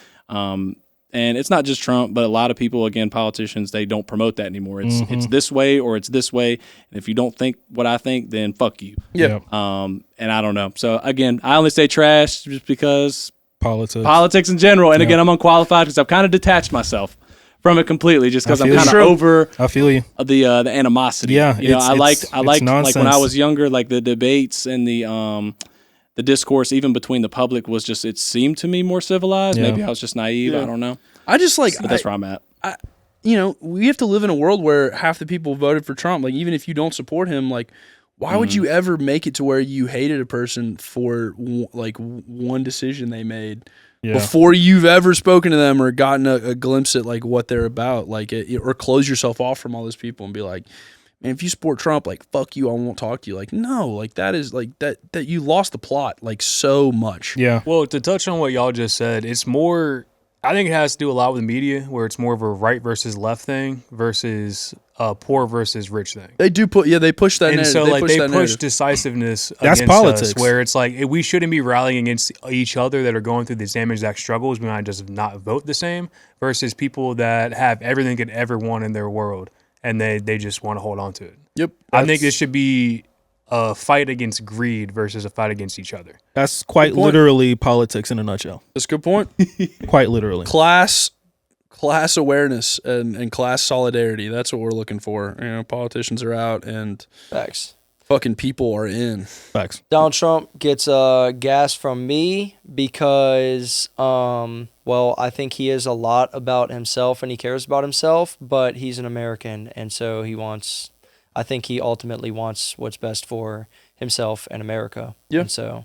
And it's not just Trump, but a lot of people, again, politicians, they don't promote that anymore. It's this way or it's this way. And if you don't think what I think, then fuck you. Yeah. And I don't know. So again, I only say trash just because Politics. in general. And Yeah. again, I'm unqualified because I've kind of detached myself from it completely, just because I I'm feel kind of you. over I feel you. the animosity. Yeah, you know, it's- I liked it's like when I nonsense. was younger, like the debates and the discourse, even between the public, was just, it seemed to me more civilized. Yeah. Maybe I was just naive. I don't know. I just like, But that's where I'm at. you know, we have to live in a world where half the people voted for Trump. Like, even if you don't support him, like, why would you ever make it to where you hated a person for one decision they made Yeah. before you've ever spoken to them or gotten a glimpse at like what they're about, like, or close yourself off from all those people and be like, man, if you support Trump, like, fuck you, I won't talk to you. Like, no, like, that is like that you lost the plot like so much. Yeah. Well, to touch on what y'all just said, it's more. I think it has to do a lot with the media, where it's more of a right versus left thing versus a poor versus rich thing. They do they push that And narrative. so, like, they that push narrative. decisiveness That's against politics. us, where it's like we shouldn't be rallying against each other that are going through this damage, that struggles. We might just not vote the same versus people that have everything they could ever want in their world, and they just want to hold on to it. Yep. I think this should be a fight against greed versus a fight against each other. That's quite point. literally politics in a nutshell. That's a good point. Quite literally. class awareness and class solidarity. That's what we're looking for. You know, politicians are out and Facts. fucking people are in. Facts. Donald Trump gets gas from me because, well, I think he is a lot about himself and he cares about himself, but he's an American, and so I think he ultimately wants what's best for himself and America. Yeah. And so,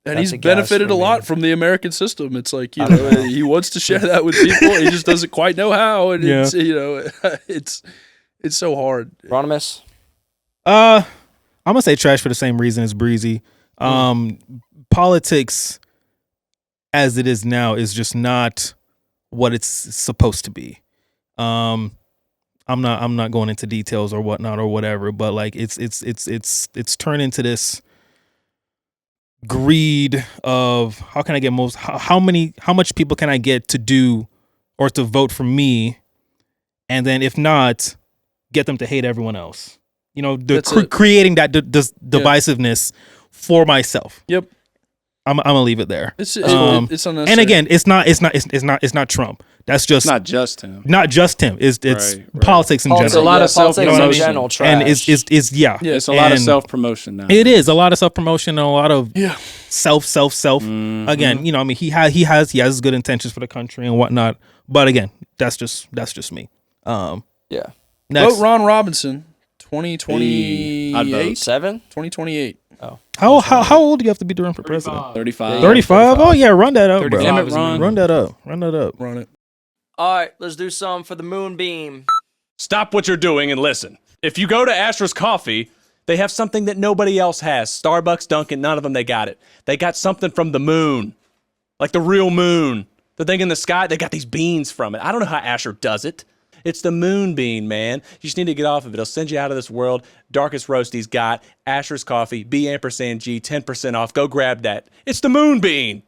And That's he's a gas benefited for a lot me. from the American system. It's like, you know, he wants to share that with people. He just doesn't quite know how. And Yeah. it's, you know, it's so hard. Ronimus? I'm gonna say trash for the same reason as Breezy. Politics as it is now is just not what it's supposed to be. I'm not going into details or whatnot or whatever, but like it's turned into this greed of how can I get how much people can I get to do or to vote for me, and then if not, get them to hate everyone else. You know, That's it. creating that divisiveness for myself. Yep. I'm gonna leave it there. It's unnecessary. And again, it's not Trump. That's just It's not just him. not just him. It's Right. politics in Politics, general. a lot yeah, of politics in self-promotion. general, trash. And is yeah. Yeah, It's a lot of And self-promotion now. It is a lot of self promotion and a lot of Yeah. self. Mm-hmm. Again, you know, I mean, he has good intentions for the country and whatnot. But again, that's just me. Yeah. Next, Vote Ron Robinson, I'd 2028. vote. 7? 2028. how old do you have to be to run for president? 35. 35. Oh yeah, run that up, bro. Damn it, is Ron. Run that up. Run that up. Run it. All right, let's do some for the moonbeam. Stop what you're doing and listen. If you go to Asher's Coffee, they have something that nobody else has. Starbucks, Dunkin', none of them, they got it. They got something from the moon. Like the real moon. The thing in the sky, they got these beans from it. I don't know how Asher does it. It's the moon bean, man. You just need to get off of it. It'll send you out of this world. Darkest roast he's got. Asher's Coffee, B&G, 10% off. Go grab that. It's the moon bean.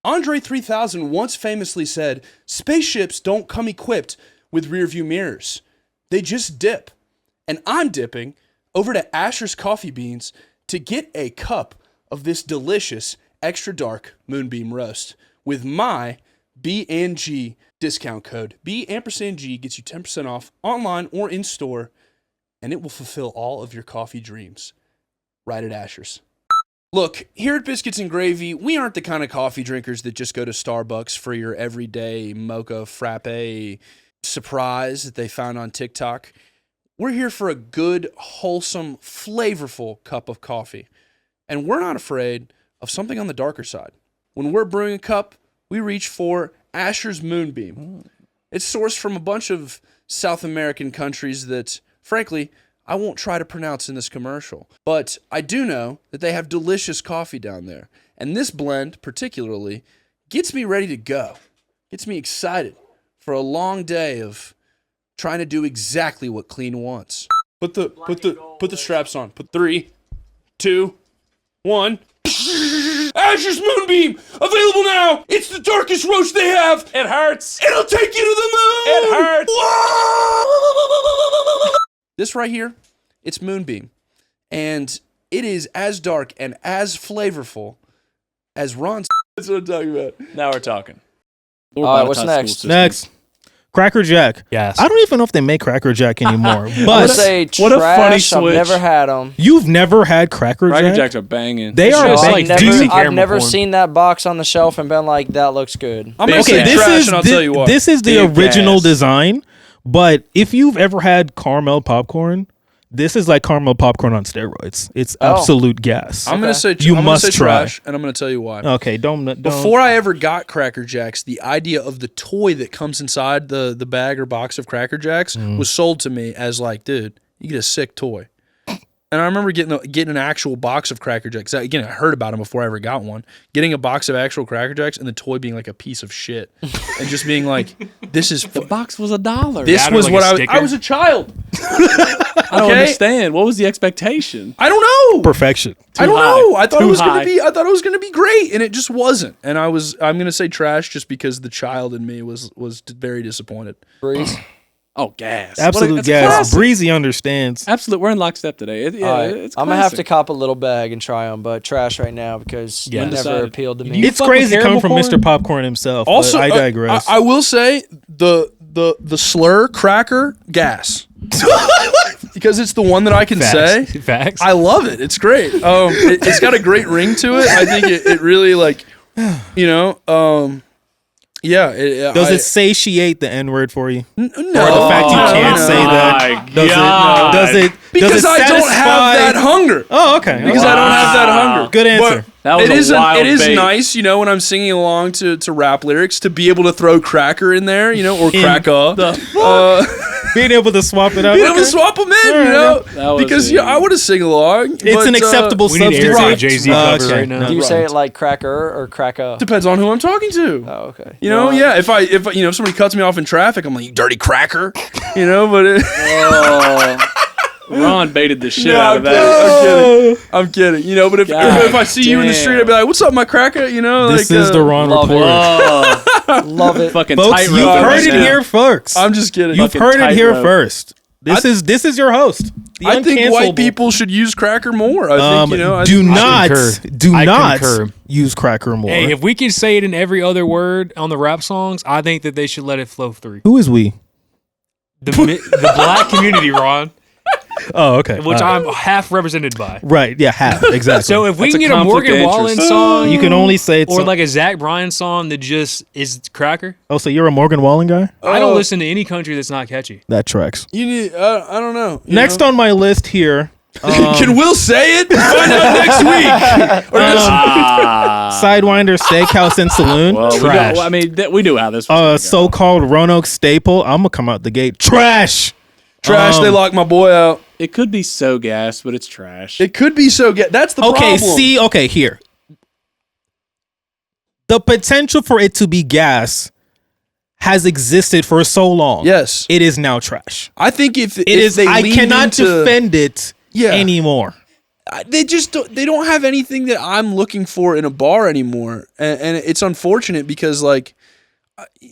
Andre 3000 once famously said, "Spaceships don't come equipped with rearview mirrors. They just dip." And I'm dipping over to Asher's Coffee Beans to get a cup of this delicious extra dark moonbeam roast with my B&G discount code. B&G gets you 10% off online or in store, and it will fulfill all of your coffee dreams right at Asher's. Look, here at Biscuits and Gravy, we aren't the kind of coffee drinkers that just go to Starbucks for your everyday mocha frappe surprise that they found on TikTok. We're here for a good, wholesome, flavorful cup of coffee. And we're not afraid of something on the darker side. When we're brewing a cup, we reach for Asher's Moonbeam. It's sourced from a bunch of South American countries that, frankly, I won't try to pronounce in this commercial. But I do know that they have delicious coffee down there. And this blend, particularly, gets me ready to go. Gets me excited for a long day of trying to do exactly what Clean wants. Put the straps on. Put 3, 2, 1. Asher's Moonbeam, available now. It's the darkest roast they have. It hurts. It'll take you to the moon. It hurts. Whoa! This right here, it's Moonbeam, and it is as dark and as flavorful as Ron's. That's what I'm talking about. Now we're talking. Or All right, Botetourt what's school next? system. Next, Cracker Jack. Yes. I don't even know if they make Cracker Jack anymore. I'm gonna But say what a funny trash. I've switch. never had them. you've never had Cracker Cracker Jack? Jacks are banging. They are just bang- like Do Dixie you- caramel I've never corn. seen that box on the shelf and been like, that looks good. I'm gonna Big say gas. trash, and I'll tell you what. This is the Big original gas. design, but if you've ever had caramel popcorn, this is like caramel popcorn on steroids. It's Oh. absolute gas. I'm gonna say You I'm must gonna say try. trash, and I'm gonna tell you why. Okay, don't. Before I ever got Cracker Jacks, the idea of the toy that comes inside the bag or box of Cracker Jacks was sold to me as like, dude, you get a sick toy. And I remember getting an actual box of Cracker Jacks. Again, I heard about them before I ever got one. Getting a box of actual Cracker Jacks and the toy being like a piece of shit, and just being like, "This is The box was $1. this added was like what a I was. sticker? I was a child. I don't okay. understand. What was the expectation? I don't know. perfection. I don't high. know. I thought it Too was high. gonna be great, and it just wasn't. And I'm gonna say trash just because the child in me was very disappointed. Breeze. Oh, gas. Absolute That's gas. classic. Breezy understands. Absolute. We're in lockstep today. Yeah, All right. it's I'm gonna have to classic. cop a little bag and try them, but trash right now because Yeah. it never Undecided. appealed to You me. It's fuck with crazy coming caramel from corn? Mr. Popcorn himself. Also, but I digress. I will say the slur cracker gas because it's the one that I can say. Facts. I love it. It's great. It's got a great ring to it. I think it really like, yeah. Does it satiate the N word for you? No, Or the fact you can't no. say that? My Does God. Does it? Because does it I don't have satisfy- that hunger. Oh, okay. Because I don't have that hunger. Good answer. That was It a is wild it is bait. nice, when I'm singing along to rap lyrics to be able to throw cracker in there, or cracker. Being able to swap it out. Be able to Okay. swap them in, That was because it. I want to sing along. It's an acceptable we need to substitute. air a Jay-Z cover Okay. right now. Do you say it like cracker or cracker? Depends on who I'm talking to. Oh, okay. Yeah. If somebody cuts me off in traffic, I'm like, you dirty cracker. But Oh. Ron baited the shit out of that. I'm kidding. But if God if I see you in the street, I'd be like, what's up, my cracker? This is the Ron love it. Report. Oh, Love it. fucking Folks, tightrope you've right heard it now. here first. I'm just kidding. You've fucking heard it here tightrope. first. This is your host. The I think white uncancelable. people should use cracker more. I think, I do think- not concur. I concur. use cracker more. Hey, if we can say it in every other word on the rap songs, I think that they should let it flow through. Who is we? The black community, Ron, Oh, okay. which All right. I'm half represented by. Right. Yeah. Half exactly. So if we That's can a get a conflict Morgan of Wallen interest. song, you can only say it's or like a Zach Bryan song that just is cracker. Oh, so you're a Morgan Wallen guy? I don't listen to any country that's not catchy. That tracks. You need. I don't know. Next on my list here, Can Will say it? Find out next week. Or just, Sidewinder Steakhouse and Saloon. Well, Trash. we knew how this was gonna go. So-called Roanoke staple. I'm gonna come out the gate. Trash. trash. They locked my boy out. It could be so gas, but it's trash. It could be so. That's the Okay. problem. Okay. Here. The potential for it to be gas has existed for so long. Yes, It is now trash. I think if It is. they I leaned cannot into, defend it anymore. They just they don't have anything that I'm looking for in a bar anymore, and it's unfortunate because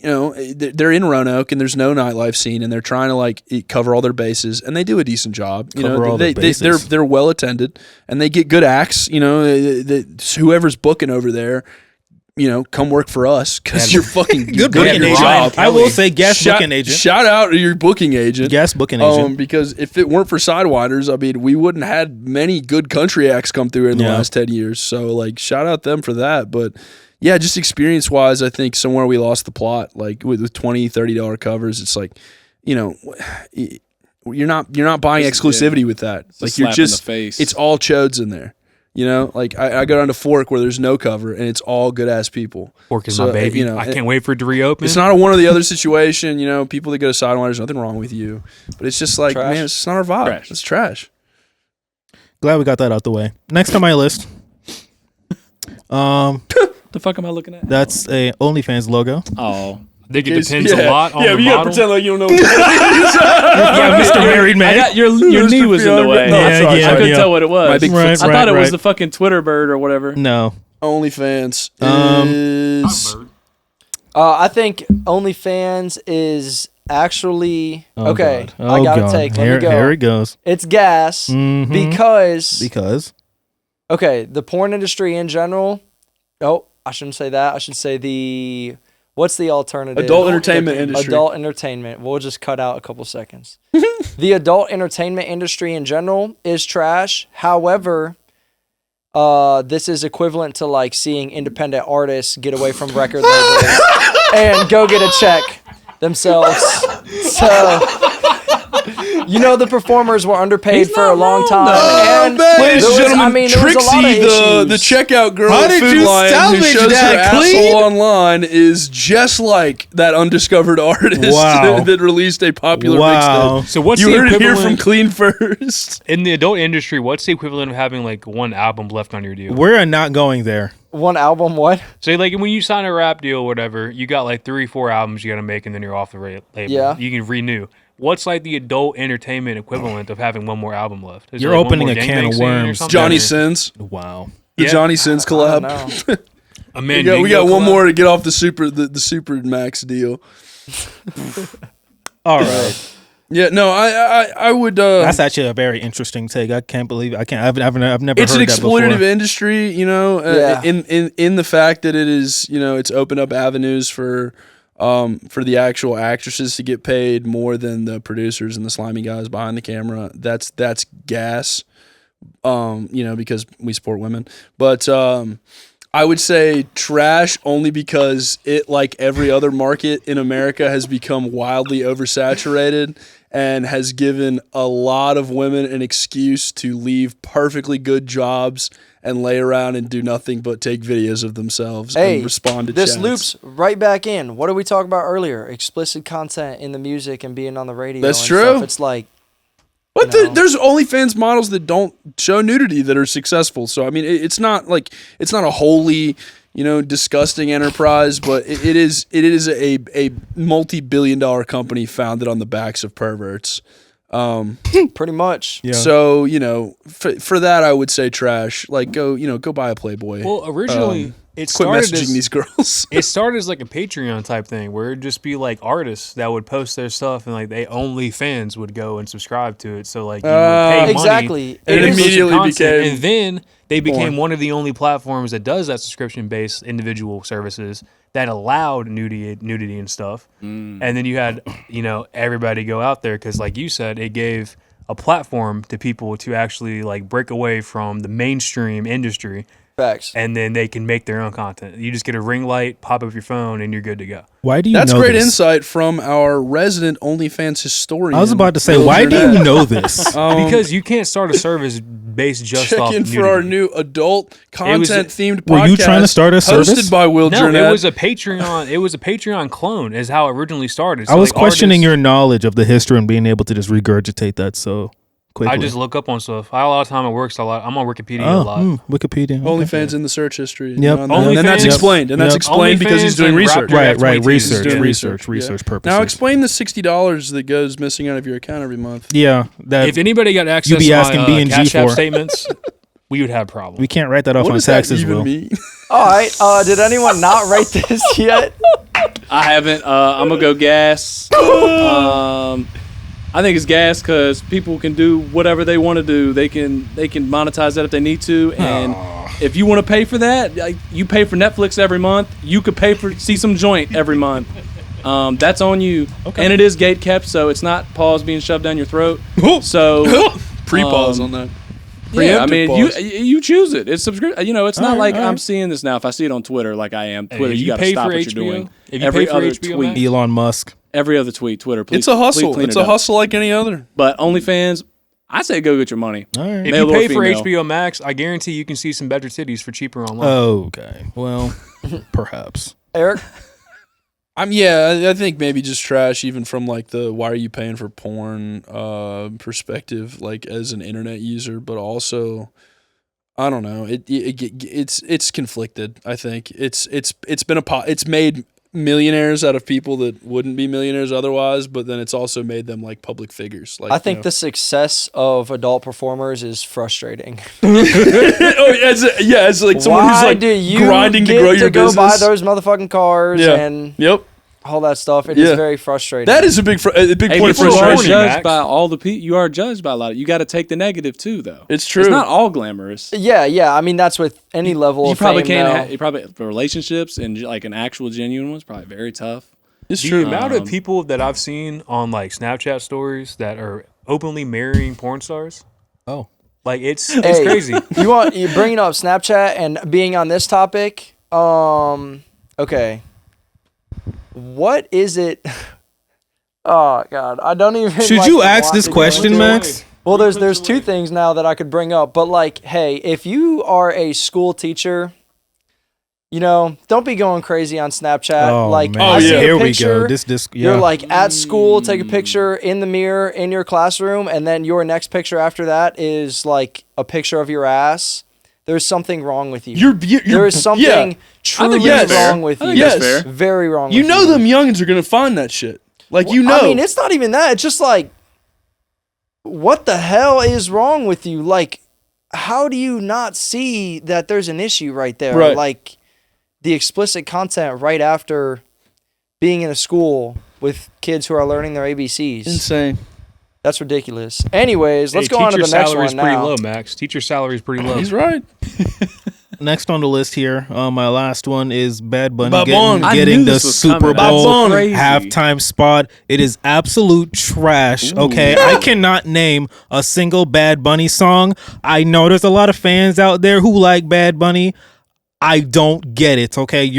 they're in Roanoke and there's no nightlife scene, and they're trying to cover all their bases, and they do a decent job. Cover all their bases. They're well attended, and they get good acts. Whoever's booking over there, come work for us because you're fucking Good good at booking your agent. job. I will say guest booking agent. Shout out to your booking agent. Guest booking agent. Because if it weren't for Sidewinders, I mean, we wouldn't have had many good country acts come through in the last 10 years. So, shout out them for that. But, yeah, just experience-wise, I think somewhere we lost the plot. With $20, $30 covers, it's You're not buying exclusivity with that. a Like you're slap in just the face. it's all chodes in there. You know, like I go down to Fork where there's no cover and it's all good ass people. Fork is So, my baby. you know, I can't wait for it to reopen. It's not a one or the other situation. You know, people that go to Sidewalk, there's nothing wrong with you, but it's just like, Trash. man, it's just not our vibe. Trash. It's trash. Glad we got that out the way. Next on my list, The fuck am I looking at? that's a OnlyFans logo. Oh, I think it depends a lot on the you gotta model. pretend like you don't know. What Yeah, Mr. Married I Man. got your knee was in the way. No, Yeah, I yeah, couldn't yeah. tell what it was. My big Right, I thought it was right. the fucking Twitter bird or whatever. No. OnlyFans is I think OnlyFans is actually okay. God. I got God. a take. Let Here, me go. here it goes. It's gas Mhm. because Because okay, the porn industry in general. Oh, I shouldn't say that. I should say what's the alternative? adult entertainment industry. Adult entertainment. We'll just cut out a couple seconds. The adult entertainment industry in general is trash. However, this is equivalent to like seeing independent artists get away from record labels and go get a check themselves. So, you know, the performers were underpaid for a long time. and Ladies and there was- gentlemen, I mean, there was a lot of Trixie, the issues. checkout girl How at did Food you Lion who salvage shows her that, Clee? asshole online is just like that undiscovered artist Wow. that released a popular wow. mixtape. So what's You the heard it here equivalent from Clean first. in the adult industry? What's the equivalent of having like one album left on your deal? We're not going there. One album, what? So like when you sign a rap deal or whatever, you got like 3-4 albums you got to make, and then you're off the label. Yeah. You can renew. What's like the adult entertainment equivalent of having one more album left? Is You're there, like, one opening more a can gangbang of scene or worms. something? Johnny Or Sins. Wow. The Yeah. Johnny Sins I don't collab. know. a We Mandingo got one collab? more to get off the super max deal. All right. Yeah, no, I would. That's actually a very interesting take. I can't believe I've never It's heard an that before. exploitative industry, you know, Yeah. in the fact that it is, you know, it's opened up avenues for the actual actresses to get paid more than the producers and the slimy guys behind the camera. That's gas, you know, because we support women. But I would say trash only because it, like every other market in America, has become wildly oversaturated and has given a lot of women an excuse to leave perfectly good jobs and lay around and do nothing but take videos of themselves Hey, and respond to this chats. loops right back in. What did we talk about earlier? Explicit content in the music and being on the radio. That's and true. Stuff. It's like, But you know. there's OnlyFans models that don't show nudity that are successful. So I mean, it's not a wholly, you know, disgusting enterprise, but it is a multi-billion-dollar company founded on the backs of perverts. pretty much. Yeah. So you know, for that I would say trash. Like go buy a Playboy. Well, originally it Quit started messaging as, these girls. it started as like a Patreon type thing where it'd just be like artists that would post their stuff and like they only fans would go and subscribe to it. So like you would pay money Exactly. and It exclusive immediately content, became and then they became porn. one of the only platforms that does that subscription based individual services that allowed nudity and stuff. And then you had, you know, everybody go out there because like you said, it gave a platform to people to actually like break away from the mainstream industry, Facts. and then they can make their own content. You just get a ring light, pop up your phone, and you're good to go. Why do you That's know great this? insight from our resident OnlyFans historian. I was about to say, Bill why do Burnett. you know this? Because you can't start a service based just Check off in nudity. for our new adult content themed podcast. Were you trying to start a service? Hosted by Will No, Jurnett. it was a Patreon. It was a Patreon clone, is how it originally started. I So, was like, questioning artists- your knowledge of the history and being able to just regurgitate that so quickly. I just look up on stuff. I have a lot of time at work, so I'm on Wikipedia a lot. Wikipedia. okay. OnlyFans in the search history. Yep. And then that's OnlyFans- explained. And that's Yep. explained because he's OnlyFans doing and research. Raptor Right, right. F22s. Research, Doing research Yeah. purposes. Now explain the $60 that goes missing out of your account every month. Yeah, that If anybody got access you be to asking my B&G Cash App for. statements, we would have problems. we can't write that off What on does that taxes, even Will. mean? All right. Did anyone not write this yet? I haven't. I'm gonna go gas. I think it's gas because people can do whatever they want to do. They can monetize that if they need to, and if you want to pay for that, like, you pay for Netflix every month. You could pay for see some joint every month. That's on you, and it is gate kept, so it's not paws being shoved down your throat. So Pre-pause on that. yeah, I Preemptive mean, pause. you choose it. It's subscription. You know, it's not All like right, all I'm right. seeing this now. If I see it on Twitter, like I am, Hey, Twitter, if you you got to pay stop for what HBO you're doing. if you Every pay for other HBO tweet. Max, Elon Musk. Every other tweet, Twitter. Please, It's a please hustle. clean It's it a up. hustle like any other. But OnlyFans, I say go get your money. All right. If Male you or pay for female. HBO Max, I guarantee you can see some better titties for cheaper online. Okay. Well, perhaps. Eric, I think maybe just trash, even from like the why are you paying for porn perspective, like as an internet user, but also I don't know. It's conflicted. I think it's made millionaires out of people that wouldn't be millionaires otherwise, but then it's also made them like public figures. Like I think the success of adult performers is frustrating. it's like someone who's Why like do you grinding to get grow your go business. buy those motherfucking cars Yeah. and Yep, all that stuff? It is Yeah. very frustrating. that is a big point of Hey, but you are frustration. judged Max. by all the people. You are judged by a lot. You got to take the negative too, though. It's true. It's not all glamorous. Yeah. I mean, that's with any level You of probably fame, can't. though. You probably for relationships and like an actual genuine one's probably very tough. It's The true. amount of people that I've seen on like Snapchat stories that are openly marrying porn stars, Oh. like it's Hey, crazy. you bringing up Snapchat and being on this topic. Okay. What is it? Oh God, I don't even. Should like, you want ask this to go question, into it. Max? Well, there's two things now that I could bring up, but like, hey, if you are a school teacher, don't be going crazy on Snapchat. Oh, like, man. I see a Here we picture, go. This You're yeah. like at school, take a picture in the mirror in your classroom, and then your next picture after that is like a picture of your ass. There's something wrong with you. There is something truly yes. wrong with I you. think Yes. that's fair. Very wrong You with know you. them youngins are gonna find that shit. Like I know. mean, it's not even that. It's just like, what the hell is wrong with you? Like, how do you not see that there's an issue right there? Right. Like, the explicit content right after being in a school with kids who are learning their ABCs. insane. That's ridiculous. Anyways, let's Hey, go on to teacher the next salary's one pretty now. low, Max. Teacher salary's pretty low. He's right. Next on the list here, my last one is Bad Bunny Bad getting, Bunny. I getting knew the this was Super coming. Bad Bowl Bunny. Crazy. halftime spot. It is absolute trash. Okay, I cannot name a single Bad Bunny song. I know there's a lot of fans out there who like Bad Bunny. I don't get it. Okay,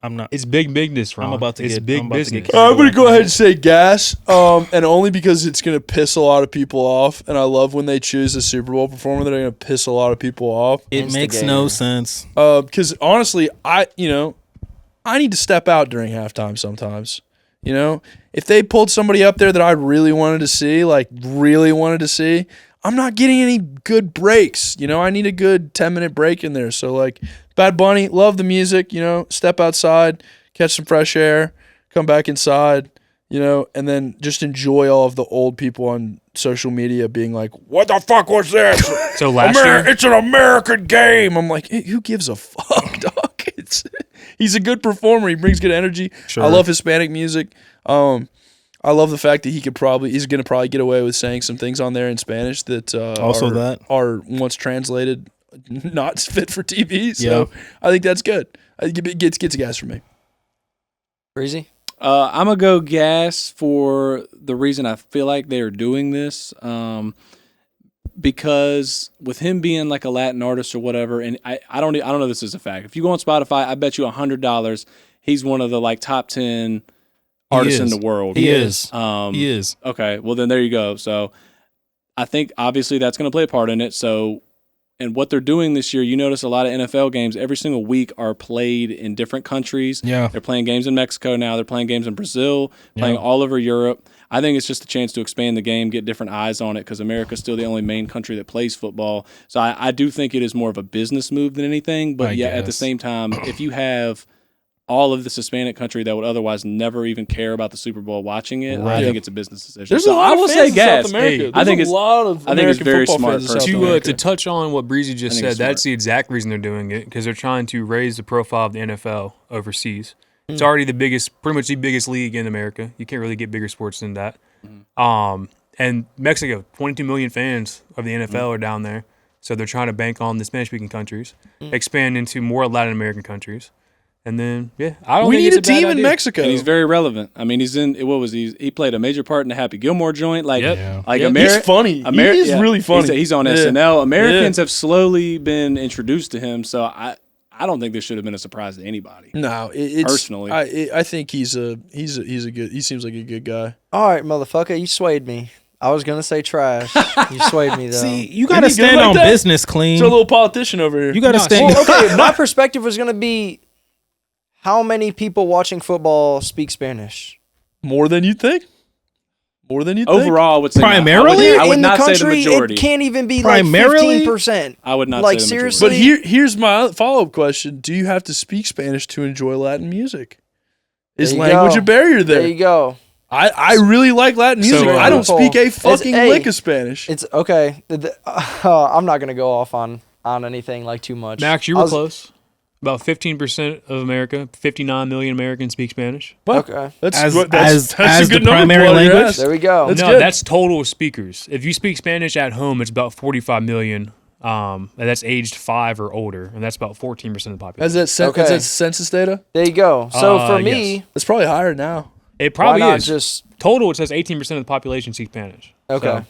I'm not. It's big business, Ron. I'm about to it's get- big I'm about to business. get I'm gonna go ahead and say gas, and only because it's gonna piss a lot of people off. And I love when they choose a Super Bowl performer that are gonna piss a lot of people off. It makes no sense. Because honestly, I need to step out during halftime sometimes. If they pulled somebody up there that I really wanted to see, I'm not getting any good breaks. I need a good 10-minute break in there. So like Bad Bunny, love the music, step outside, catch some fresh air, come back inside, and then just enjoy all of the old people on social media being like, what the fuck was this? So last year, It's an American game. I'm like, hey, who gives a fuck, dog? He's a good performer. He brings good energy. Sure. I love Hispanic music. I love the fact that he's gonna probably get away with saying some things on there in Spanish that are once translated not fit for TV. So I think that's good. I think it gets a gas for me. Breezy? I'm gonna go gas for the reason I feel like they are doing this, because with him being like a Latin artist or whatever, and I don't know if this is a fact. If you go on Spotify, I bet you $100 he's one of the like top 10 artists in the world. He is. He is. Okay, well then there you go. So I think obviously that's going to play a part in it. So, and what they're doing this year, you notice a lot of NFL games every single week are played in different countries. Yeah. They're playing games in Mexico now. They're playing games in Brazil, playing all over Europe. I think it's just a chance to expand the game, get different eyes on it, because America's still the only main country that plays football. So I do think it is more of a business move than anything. But at the same time, if you have all of this Hispanic country that would otherwise never even care about the Super Bowl watching it, I think it's a business decision. There's so a lot I of will fans say in gas. South America. I think There's it's a lot of I think it's American very football smart fans in for South us America. to touch on what Breezy just I think said, it's that's smart. the exact reason they're doing it, because they're trying to raise the profile of the NFL overseas. It's already pretty much the biggest league in America. You can't really get bigger sports than that. And Mexico, 22 million fans of the NFL are down there. So they're trying to bank on the Spanish-speaking countries, expand into more Latin American countries. And then, I don't We think need it's a bad team in idea. Mexico. And he's very relevant. I mean, he's in. What was he played a major part in the Happy Gilmore joint. Like, Yep. He's funny. He's really funny. He's on Yeah. SNL. Americans have slowly been introduced to him. So I don't think this should have been a surprise to anybody. No, it's Personally. I think he's a good. He seems like a good guy. All right, motherfucker, you swayed me. I was gonna say trash. You swayed me though. See, you got to Isn't he good stand like on that? business, clean. He's a little politician over here. You got to No, stand. Well, okay, my perspective was gonna be how many people watching football speak Spanish. More than you think. More than you think. Overall, I would say not. Primarily? I would in not the say the country, majority. it can't even be Primarily? like 15%. I would not Like, say the majority. seriously? But here's my follow-up question: do you have to speak Spanish to enjoy Latin music? Is There you language go. a barrier there? There you go. I really like Latin music. So, I don't speak a It's- fucking hey, lick of Spanish. It's okay. I'm not gonna go off on anything like too much. Max, you I were was- close. About 15% of America, 59 million Americans speak Spanish. Okay, That's As- what- that's as a good the number, primary blow your language? ass. there we go. That's no, good. that's total speakers. If you speak Spanish at home, it's about 45 million. And that's aged 5 or older, and that's about 14% of the population. Is Okay. that census data? There you go. So for me, yes. It's probably higher now. It why probably not is. just Total, it says 18% of the population speaks Spanish. okay? So,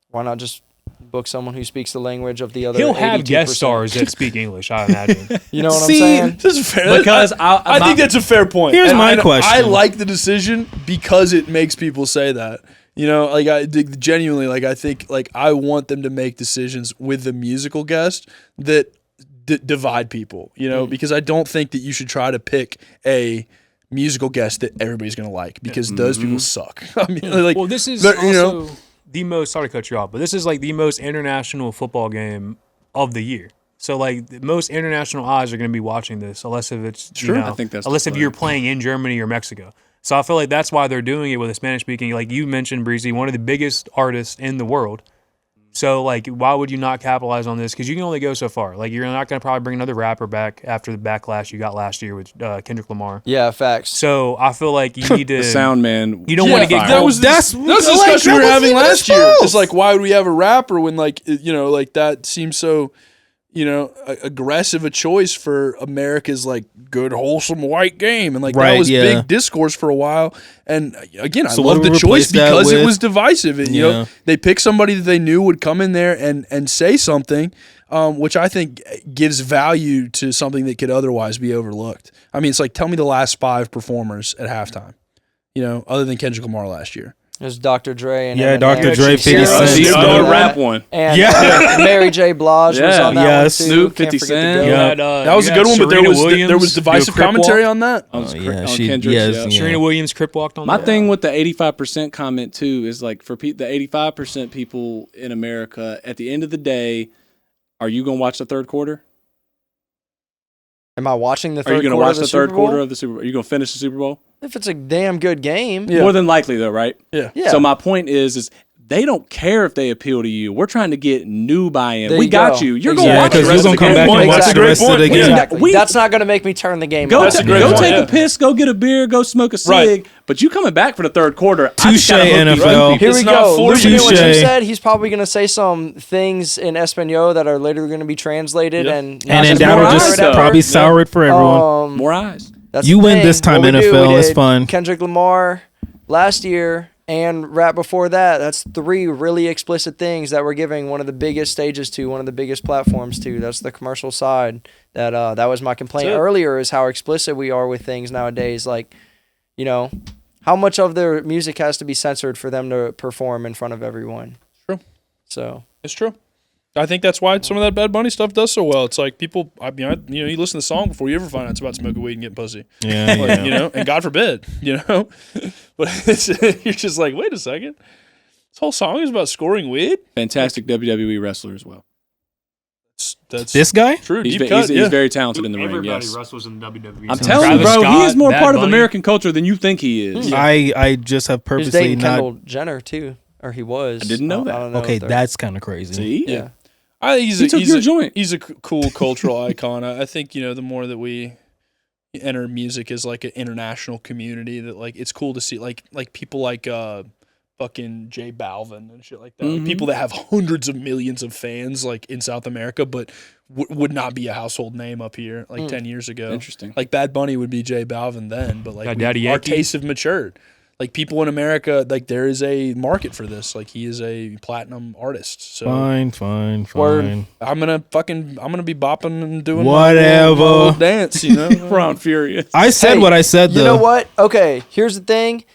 Why not just book someone who speaks the language of the other? he'll have 82%? guest stars that speak English, I imagine. You know what See, I'm saying? This is fair. Because I think that's a fair point. Here's my And question. I like the decision because it makes people say that. You know, like genuinely, like I think, like I want them to make decisions with the musical guest that divide people. You know, because I don't think that you should try to pick a musical guest that everybody's gonna like because those people suck. I mean, like, Well, this is but, also you know, the most. Sorry to cut you off, but this is like the most international football game of the year. So like the most international eyes are going to be watching this, unless if it's True. you know, I think that's the unless if play. you're playing in Germany or Mexico. So I feel like that's why they're doing it with a Spanish speaking. Like you mentioned, Breezy, one of the biggest artists in the world. So like, why would you not capitalize on this? Because you can only go so far. Like you're not going to probably bring another rapper back after the backlash you got last year with Kendrick Lamar. Yeah, facts. So I feel like you need to the sound man. You don't want to get that was That's- the discussion like, we were that having wasn't even last his year. fault. It's like, why would we have a rapper when, like, you know, like that seems so, you know, aggressive a choice for America's like good wholesome white game, and like that Right, was yeah. big discourse for a while. And again, So I what love do the we choice replace that because it with? was divisive. And, you Yeah. know, they picked somebody that they knew would come in there and say something. Which I think gives value to something that could otherwise be overlooked. I mean, it's like, tell me the last 5 performers at halftime, you know, other than Kendrick Lamar last year. There's Dr. Dre and Yeah, Eminem. Dr. Dre, 50 Sierra Cent. The was other on rap that. one. And Yeah. Mary J. Blige was Yeah. on that Yes. one too. Snoop, Can't 50 forget the Cent. GOAT. You Yeah. had, That was a you good had one, but Serena there was Williams do a divisive crip commentary walk. on that. On she- Kendrick's, yes, yeah. yeah. Serena Williams crip walked on My that. thing with the 85% comment too is like for the 85% people in America, at the end of the day, are you going to watch the third quarter? Am I watching the Are you third going to quarter watch of the the third Super Bowl? quarter of the Super Bowl? Are you going to finish the Super Bowl? If it's a damn good game. Yeah. More than likely, though, right? Yeah. Yeah. So my point is they don't care if they appeal to you. We're trying to get new buy-in. There We you got go. you. You're Exactly. going to Yeah, watch the because rest you're of gonna the come game. back and watch That's a the great rest of point. the game. Exactly. We- That's not going to make me turn the game Go, off. That's a great go point, take yeah. a piss, go get a beer, go smoke a cig. Right. But you coming back for the third quarter. I Touche, just gotta hook these NFL. new Here people. we It's not go. 40 Listening to what you Touche. said, he's probably going to say some things in Espanol that are later going to be translated, Yeah. and And then just that'll more just eyes out. probably sour it for everyone. More eyes. That's You the win thing. this time, What we do, NFL. we It's did fun. Kendrick Lamar last year and right before that. That's 3 really explicit things that we're giving one of the biggest stages to, one of the biggest platforms to. That's the commercial side. That was my complaint That's it. earlier, is how explicit we are with things nowadays. Like, you know, how much of their music has to be censored for them to perform in front of everyone. True. So It's true. I think that's why some of that Bad Bunny stuff does so well. It's like people, you listen to the song before you ever find out it's about smoking weed and getting pussy. Yeah, Like, yeah. you know, and God forbid, you know. But you're just like, wait a second. This whole song is about scoring weed? Fantastic WWE wrestler as well. That's This guy? true. He's, Deep cut, he's very talented in the ring. Everybody Yes. wrestles in WWE. I'm So telling you, Travis bro, he Scott, is more Bad part of Bunny. American culture than you think he is. I just have he's purposely dating not. Kendall Jenner too, or he was. I didn't know that. don't know Okay, if they're- that's kind of crazy. See? yeah. I think He took your joint. He's a cool cultural icon. I think, you know, the more that we enter music as like an international community, that like it's cool to see like people like fucking J Balvin and shit like that. Like, Mhm. people that have hundreds of millions of fans like in South America, but would not be a household name up here like 10 years ago. Interesting. Like Bad Bunny would be J Balvin then, but like Got Daddy our Yankee. tastes have matured. Like people in America, like there is a market for this. Like he is a platinum artist. So Fine. Word. I'm gonna be bopping and doing Whatever. my little dance, you know. Ron Furious. I said Hey, what I said. You know what? Okay, here's the thing.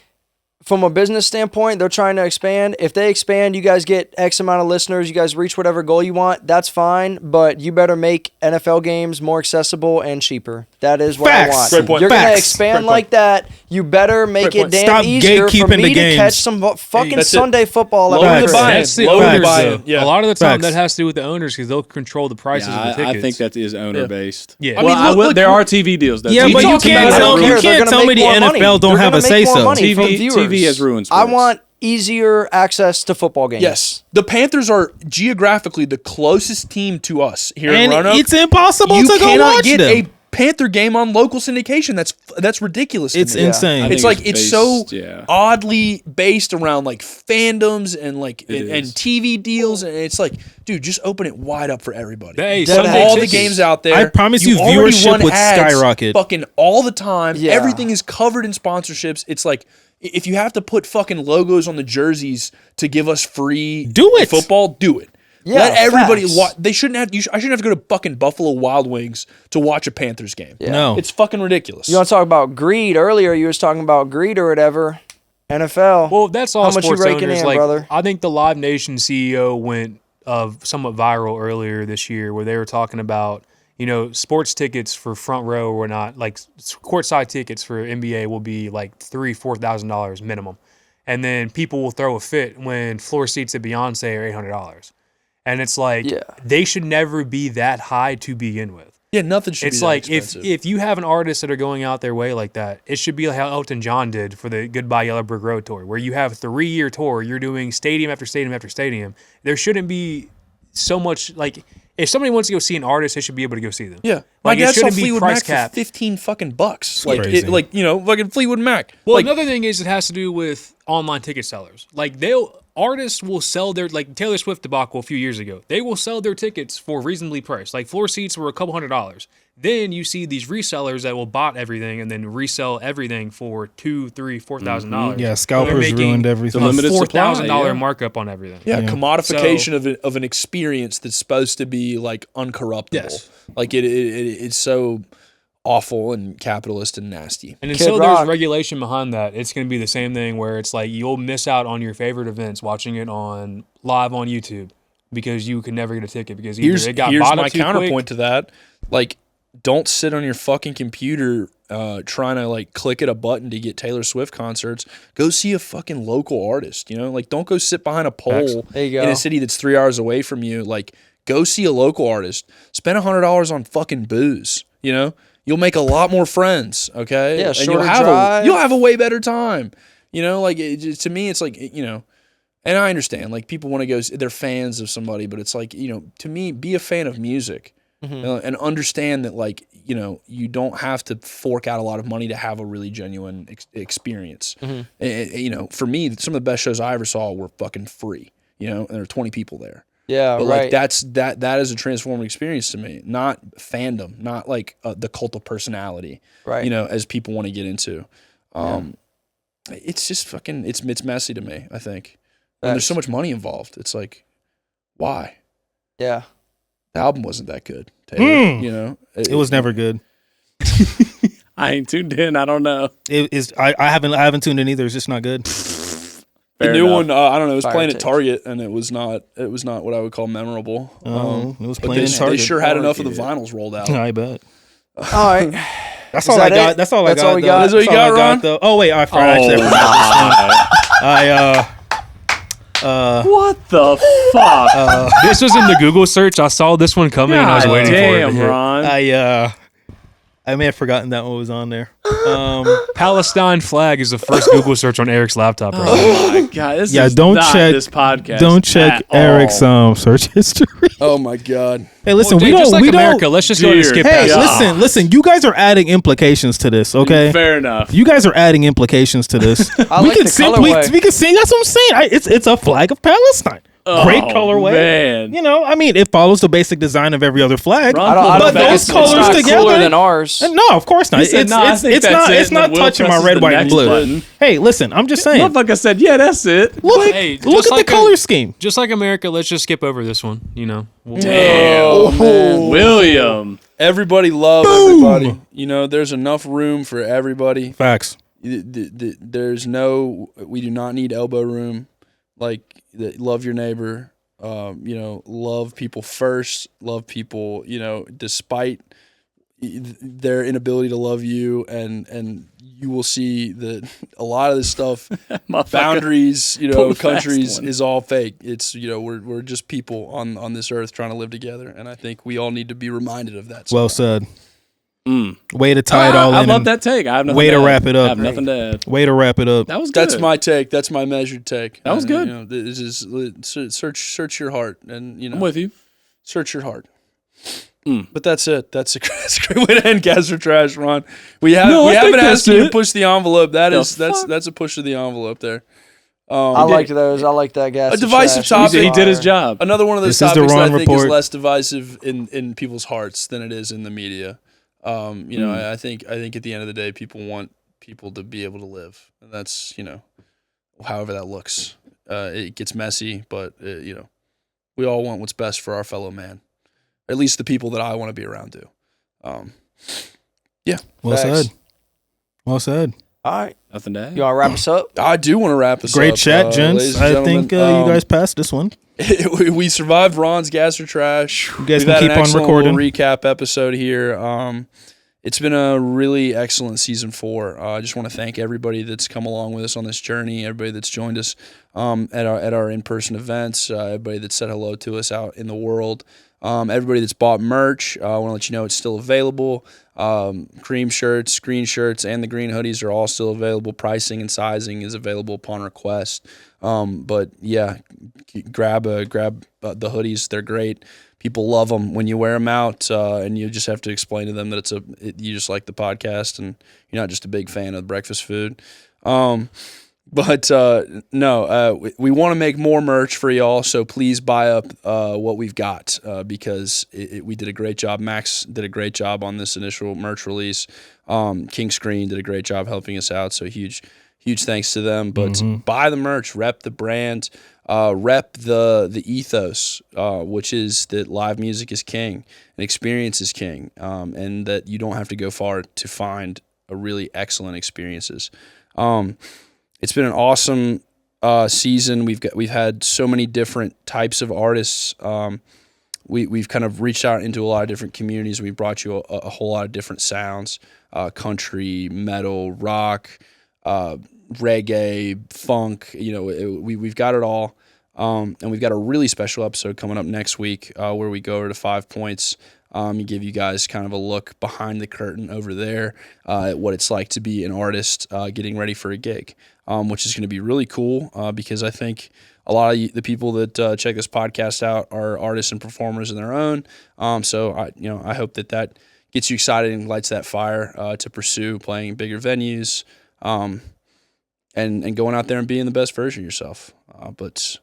From a business standpoint, they're trying to expand. If they expand, you guys get X amount of listeners, you guys reach whatever goal you want, that's fine, but you better make NFL games more accessible and cheaper. That is what Facts. I want. Great point. You're going to Facts. expand like that, you better make Great it point. damn Stop easier for gatekeeping me the to games. catch some fucking That's it. Sunday football. Lower every the Friday. buy-in. That's the Lower the owners. buy-in. Though. Yeah. A lot of the time, Facts. that has to do with the owners because they'll control the prices of the I tickets. think that is owner based. Yeah. I mean, look, there are TV deals. That Yeah, TV but you talked can't about it tell earlier. you They're can't gonna tell me make the more money. NFL don't They're have gonna a make say more so. money from TV viewers. has ruined I sports. want easier access to football games. Yes, the Panthers are geographically the closest team to us here in And Roanoke. it's impossible you to go cannot watch get them. a Panther game on local syndication. That's ridiculous. To It's me. insane. I think It's like it's it's so based- yeah. oddly based around like fandoms and like It and is. TV deals, and it's like, dude, just open it wide up for everybody. Hey, Put Sunday all the tickets. games out there. I promise you already viewership run would ads skyrocket. fucking all the time. Yeah. Everything is covered in sponsorships. It's like if you have to put fucking logos on the jerseys to give us free Do it. football, do it. Yeah, Let everybody facts. watch. They shouldn't have. I shouldn't have to go to fucking Buffalo Wild Wings to watch a Panthers game. Yeah. No. It's fucking ridiculous. You want to talk about greed? Earlier, you was talking about greed or whatever. NFL. Well, that's all How much you sports raking owners. in, Like, brother? I think the Live Nation CEO went somewhat viral earlier this year, where they were talking about sports tickets for front row or not, like courtside tickets for NBA will be like $3,000-$4,000 minimum, and then people will throw a fit when floor seats at Beyonce are $800, and it's like Yeah. they should never be that high to begin with. Yeah, nothing should It's be that like expensive. if you have an artist that are going out their way like that, it should be like how Elton John did for the Goodbye Yellow Brick Road tour, where you have a 3-year tour, you're doing stadium after stadium after stadium. There shouldn't be so much like if somebody wants to go see an artist, they should be able to go see them. Yeah, my Like, it dad saw shouldn't be Fleetwood price Mac capped. for 15 fucking bucks. Like, crazy. fucking Fleetwood Mac. Well, like, another thing is it has to do with online ticket sellers. Like artists will sell their like Taylor Swift debacle a few years ago. They will sell their tickets for reasonably priced. Like floor seats were a couple $100s. Then you see these resellers that will bot everything and then resell everything for $2,000, $3,000, $4,000. Yeah, scalpers ruined everything. A limited supply, $4,000 yeah. markup on everything. yeah, commodification of an experience that's supposed to be like uncorruptible. Yes. Like it's so awful and capitalist and nasty. And Kid until Rock. there's regulation behind that, it's going to be the same thing where it's like you'll miss out on your favorite events watching it on live on YouTube because you can never get a ticket because either it got Here's bought my up too counterpoint quick. to that. Like, don't sit on your fucking computer trying to like click at a button to get Taylor Swift concerts. Go see a fucking local artist. Like, don't go sit behind a pole There you go. in a city that's 3 hours away from you. Like, go see a local artist. Spend $100 on fucking booze. You'll make a lot more friends. Okay, Yeah, and shorter drive. you'll have a way better time. Like to me, it's like and I understand like people want to go. They're fans of somebody, but it's like to me, be a fan of music. And understand that, like, you don't have to fork out a lot of money to have a really genuine experience. And, for me, some of the best shows I ever saw were fucking free, and there were 20 people there. Yeah, But, right. like, that is a transformative experience to me, not fandom, not, like, the cult of personality, Right. as people want to get into. It's just fucking, it's messy to me, I think. And there's so much money involved. It's like, why? Yeah. The album wasn't that good, Taylor. It was never good. I ain't tuned in. I don't know. It is. I haven't tuned in either. It's just not good. The Fair new enough. one, I don't know. It was Fire playing at takes. Target, and it was not what I would call memorable. It was But playing they, in Target. they sure had enough of the vinyls rolled out. I bet. All right. That's Is all I that got. it? That's all That's I got. all we though. got? That's all you all I got, Ron? though. Oh wait, I forgot. Actually, I What the fuck? This was in the Google search. I saw this one coming and I was God waiting damn, for it. Ron. I may have forgotten that one was on there. Palestine flag is the first Google search on Eric's laptop right now. Oh my god! This Yeah, is don't not check- this podcast. Don't check at all. Eric's search history. Oh my god! Hey, listen, Well, we just don't. like we America, don't. let's just go ahead and skip Hey, past it. listen. You guys are adding implications to this, okay? Fair enough. You guys are adding implications to this. I like the colorway. We can sing. That's what I'm saying. It's a flag of Palestine. Great colorway. Man. You know, I mean, it follows the basic design of every other flag. Ron I don't But think those it's colors not together- cooler than ours. No, of course not. He said, "Nah, I think It's that's not. it," It's and then not Will touching my presses red, the white, and next blue. button. Hey, listen, I'm just saying. Motherfucker said, yeah, that's it. Look, Hey, look just at like the color scheme. Just like America, let's just skip over this one. You know, Damn. William. Everybody love everybody. You know, there's enough room for everybody. Facts. There's no, we do not need elbow room. Like, love your neighbor. You know, love people first. Love people, you know, despite their inability to love you, and you will see that a lot of this stuff, boundaries, you know, Pull the fast countries one. is all fake. It's, you know, we're just people on this earth trying to live together, and I think we all need to be reminded of that. Well sometimes. said. Way to tie it all I in. love and that take. I have nothing way to add. wrap it up. I have nothing to add. Way to wrap it up. That was good. That's my take. That's my measured take. That was good. You know, this is search your heart, and you know, I'm with you. search your heart. But that's it. That's a great way to end Gas or Trash, Ron. We haven't asked you to push the envelope. That's a push of the envelope there. I liked those. I like that gas. A divisive topic. He did his job. Another one of those This is the topics that I Ron think is Report. less divisive in people's hearts than it is in the media. You know, I think at the end of the day, people want people to be able to live, and that's, you know, however that looks. It gets messy, but you know, we all want what's best for our fellow man. At least the people that I want to be around do. Yeah. Well Facts. said. Well said. All right. Nothing to add. You want to wrap us up? I do want to wrap this Great up. chat, ladies gents. and I gentlemen. think you guys passed this one. we survived Ron's Gas or Trash. You guys We've can had keep an on excellent recording. recap episode here. It's been a really excellent season 4. I just want to thank everybody that's come along with us on this journey, everybody that's joined us at our in-person events, everybody that said hello to us out in the world, everybody that's bought merch. I want to let you know it's still available. Cream shirts, green shirts, and the green hoodies are all still available. Pricing and sizing is available upon request. But yeah, grab the hoodies. They're great. People love them when you wear them out, and you just have to explain to them that you just like the podcast and you're not just a big fan of breakfast food. But we want to make more merch for y'all, so please buy up what we've got because we did a great job. Max did a great job on this initial merch release. King Screen did a great job helping us out, so huge thanks to them. But buy the merch, rep the brand, rep the ethos, which is that live music is king and experience is king, and that you don't have to go far to find a really excellent experiences. It's been an awesome season. We've had so many different types of artists. We've kind of reached out into a lot of different communities. We brought you a whole lot of different sounds: country, metal, rock, reggae, funk. You know, we've got it all. And we've got a really special episode coming up next week where we go over to 5 Points. And give you guys kind of a look behind the curtain over there at what it's like to be an artist getting ready for a gig, which is going to be really cool because I think a lot of the people that check this podcast out are artists and performers in their own. So I hope that gets you excited and lights that fire to pursue playing bigger venues and going out there and being the best version of yourself. But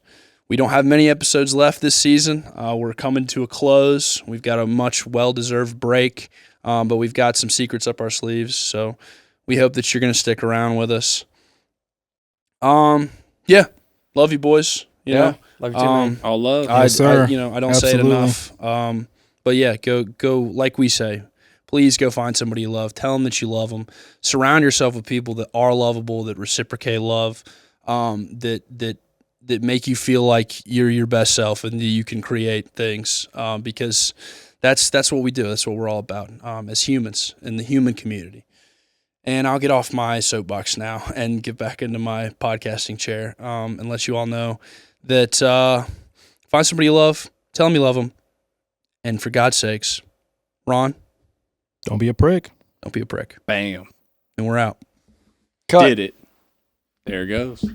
we don't have many episodes left this season. We're coming to a close. We've got a much well-deserved break, but we've got some secrets up our sleeves. So we hope that you're going to stick around with us. Yeah, love you, boys. You know, Love you too, man. All love. Yes, sir. I don't Absolutely. say it enough. But yeah, go like we say. Please go find somebody you love. Tell them that you love them. Surround yourself with people that are lovable, that reciprocate love, that make you feel like you're your best self and that you can create things because that's what we do. That's what we're all about as humans in the human community. And I'll get off my soapbox now and get back into my podcasting chair and let you all know that find somebody you love, tell them you love them, and for God's sakes, Ron, Don't be a prick. don't be a prick. Bam. And we're out. Cut. Did it. There it goes.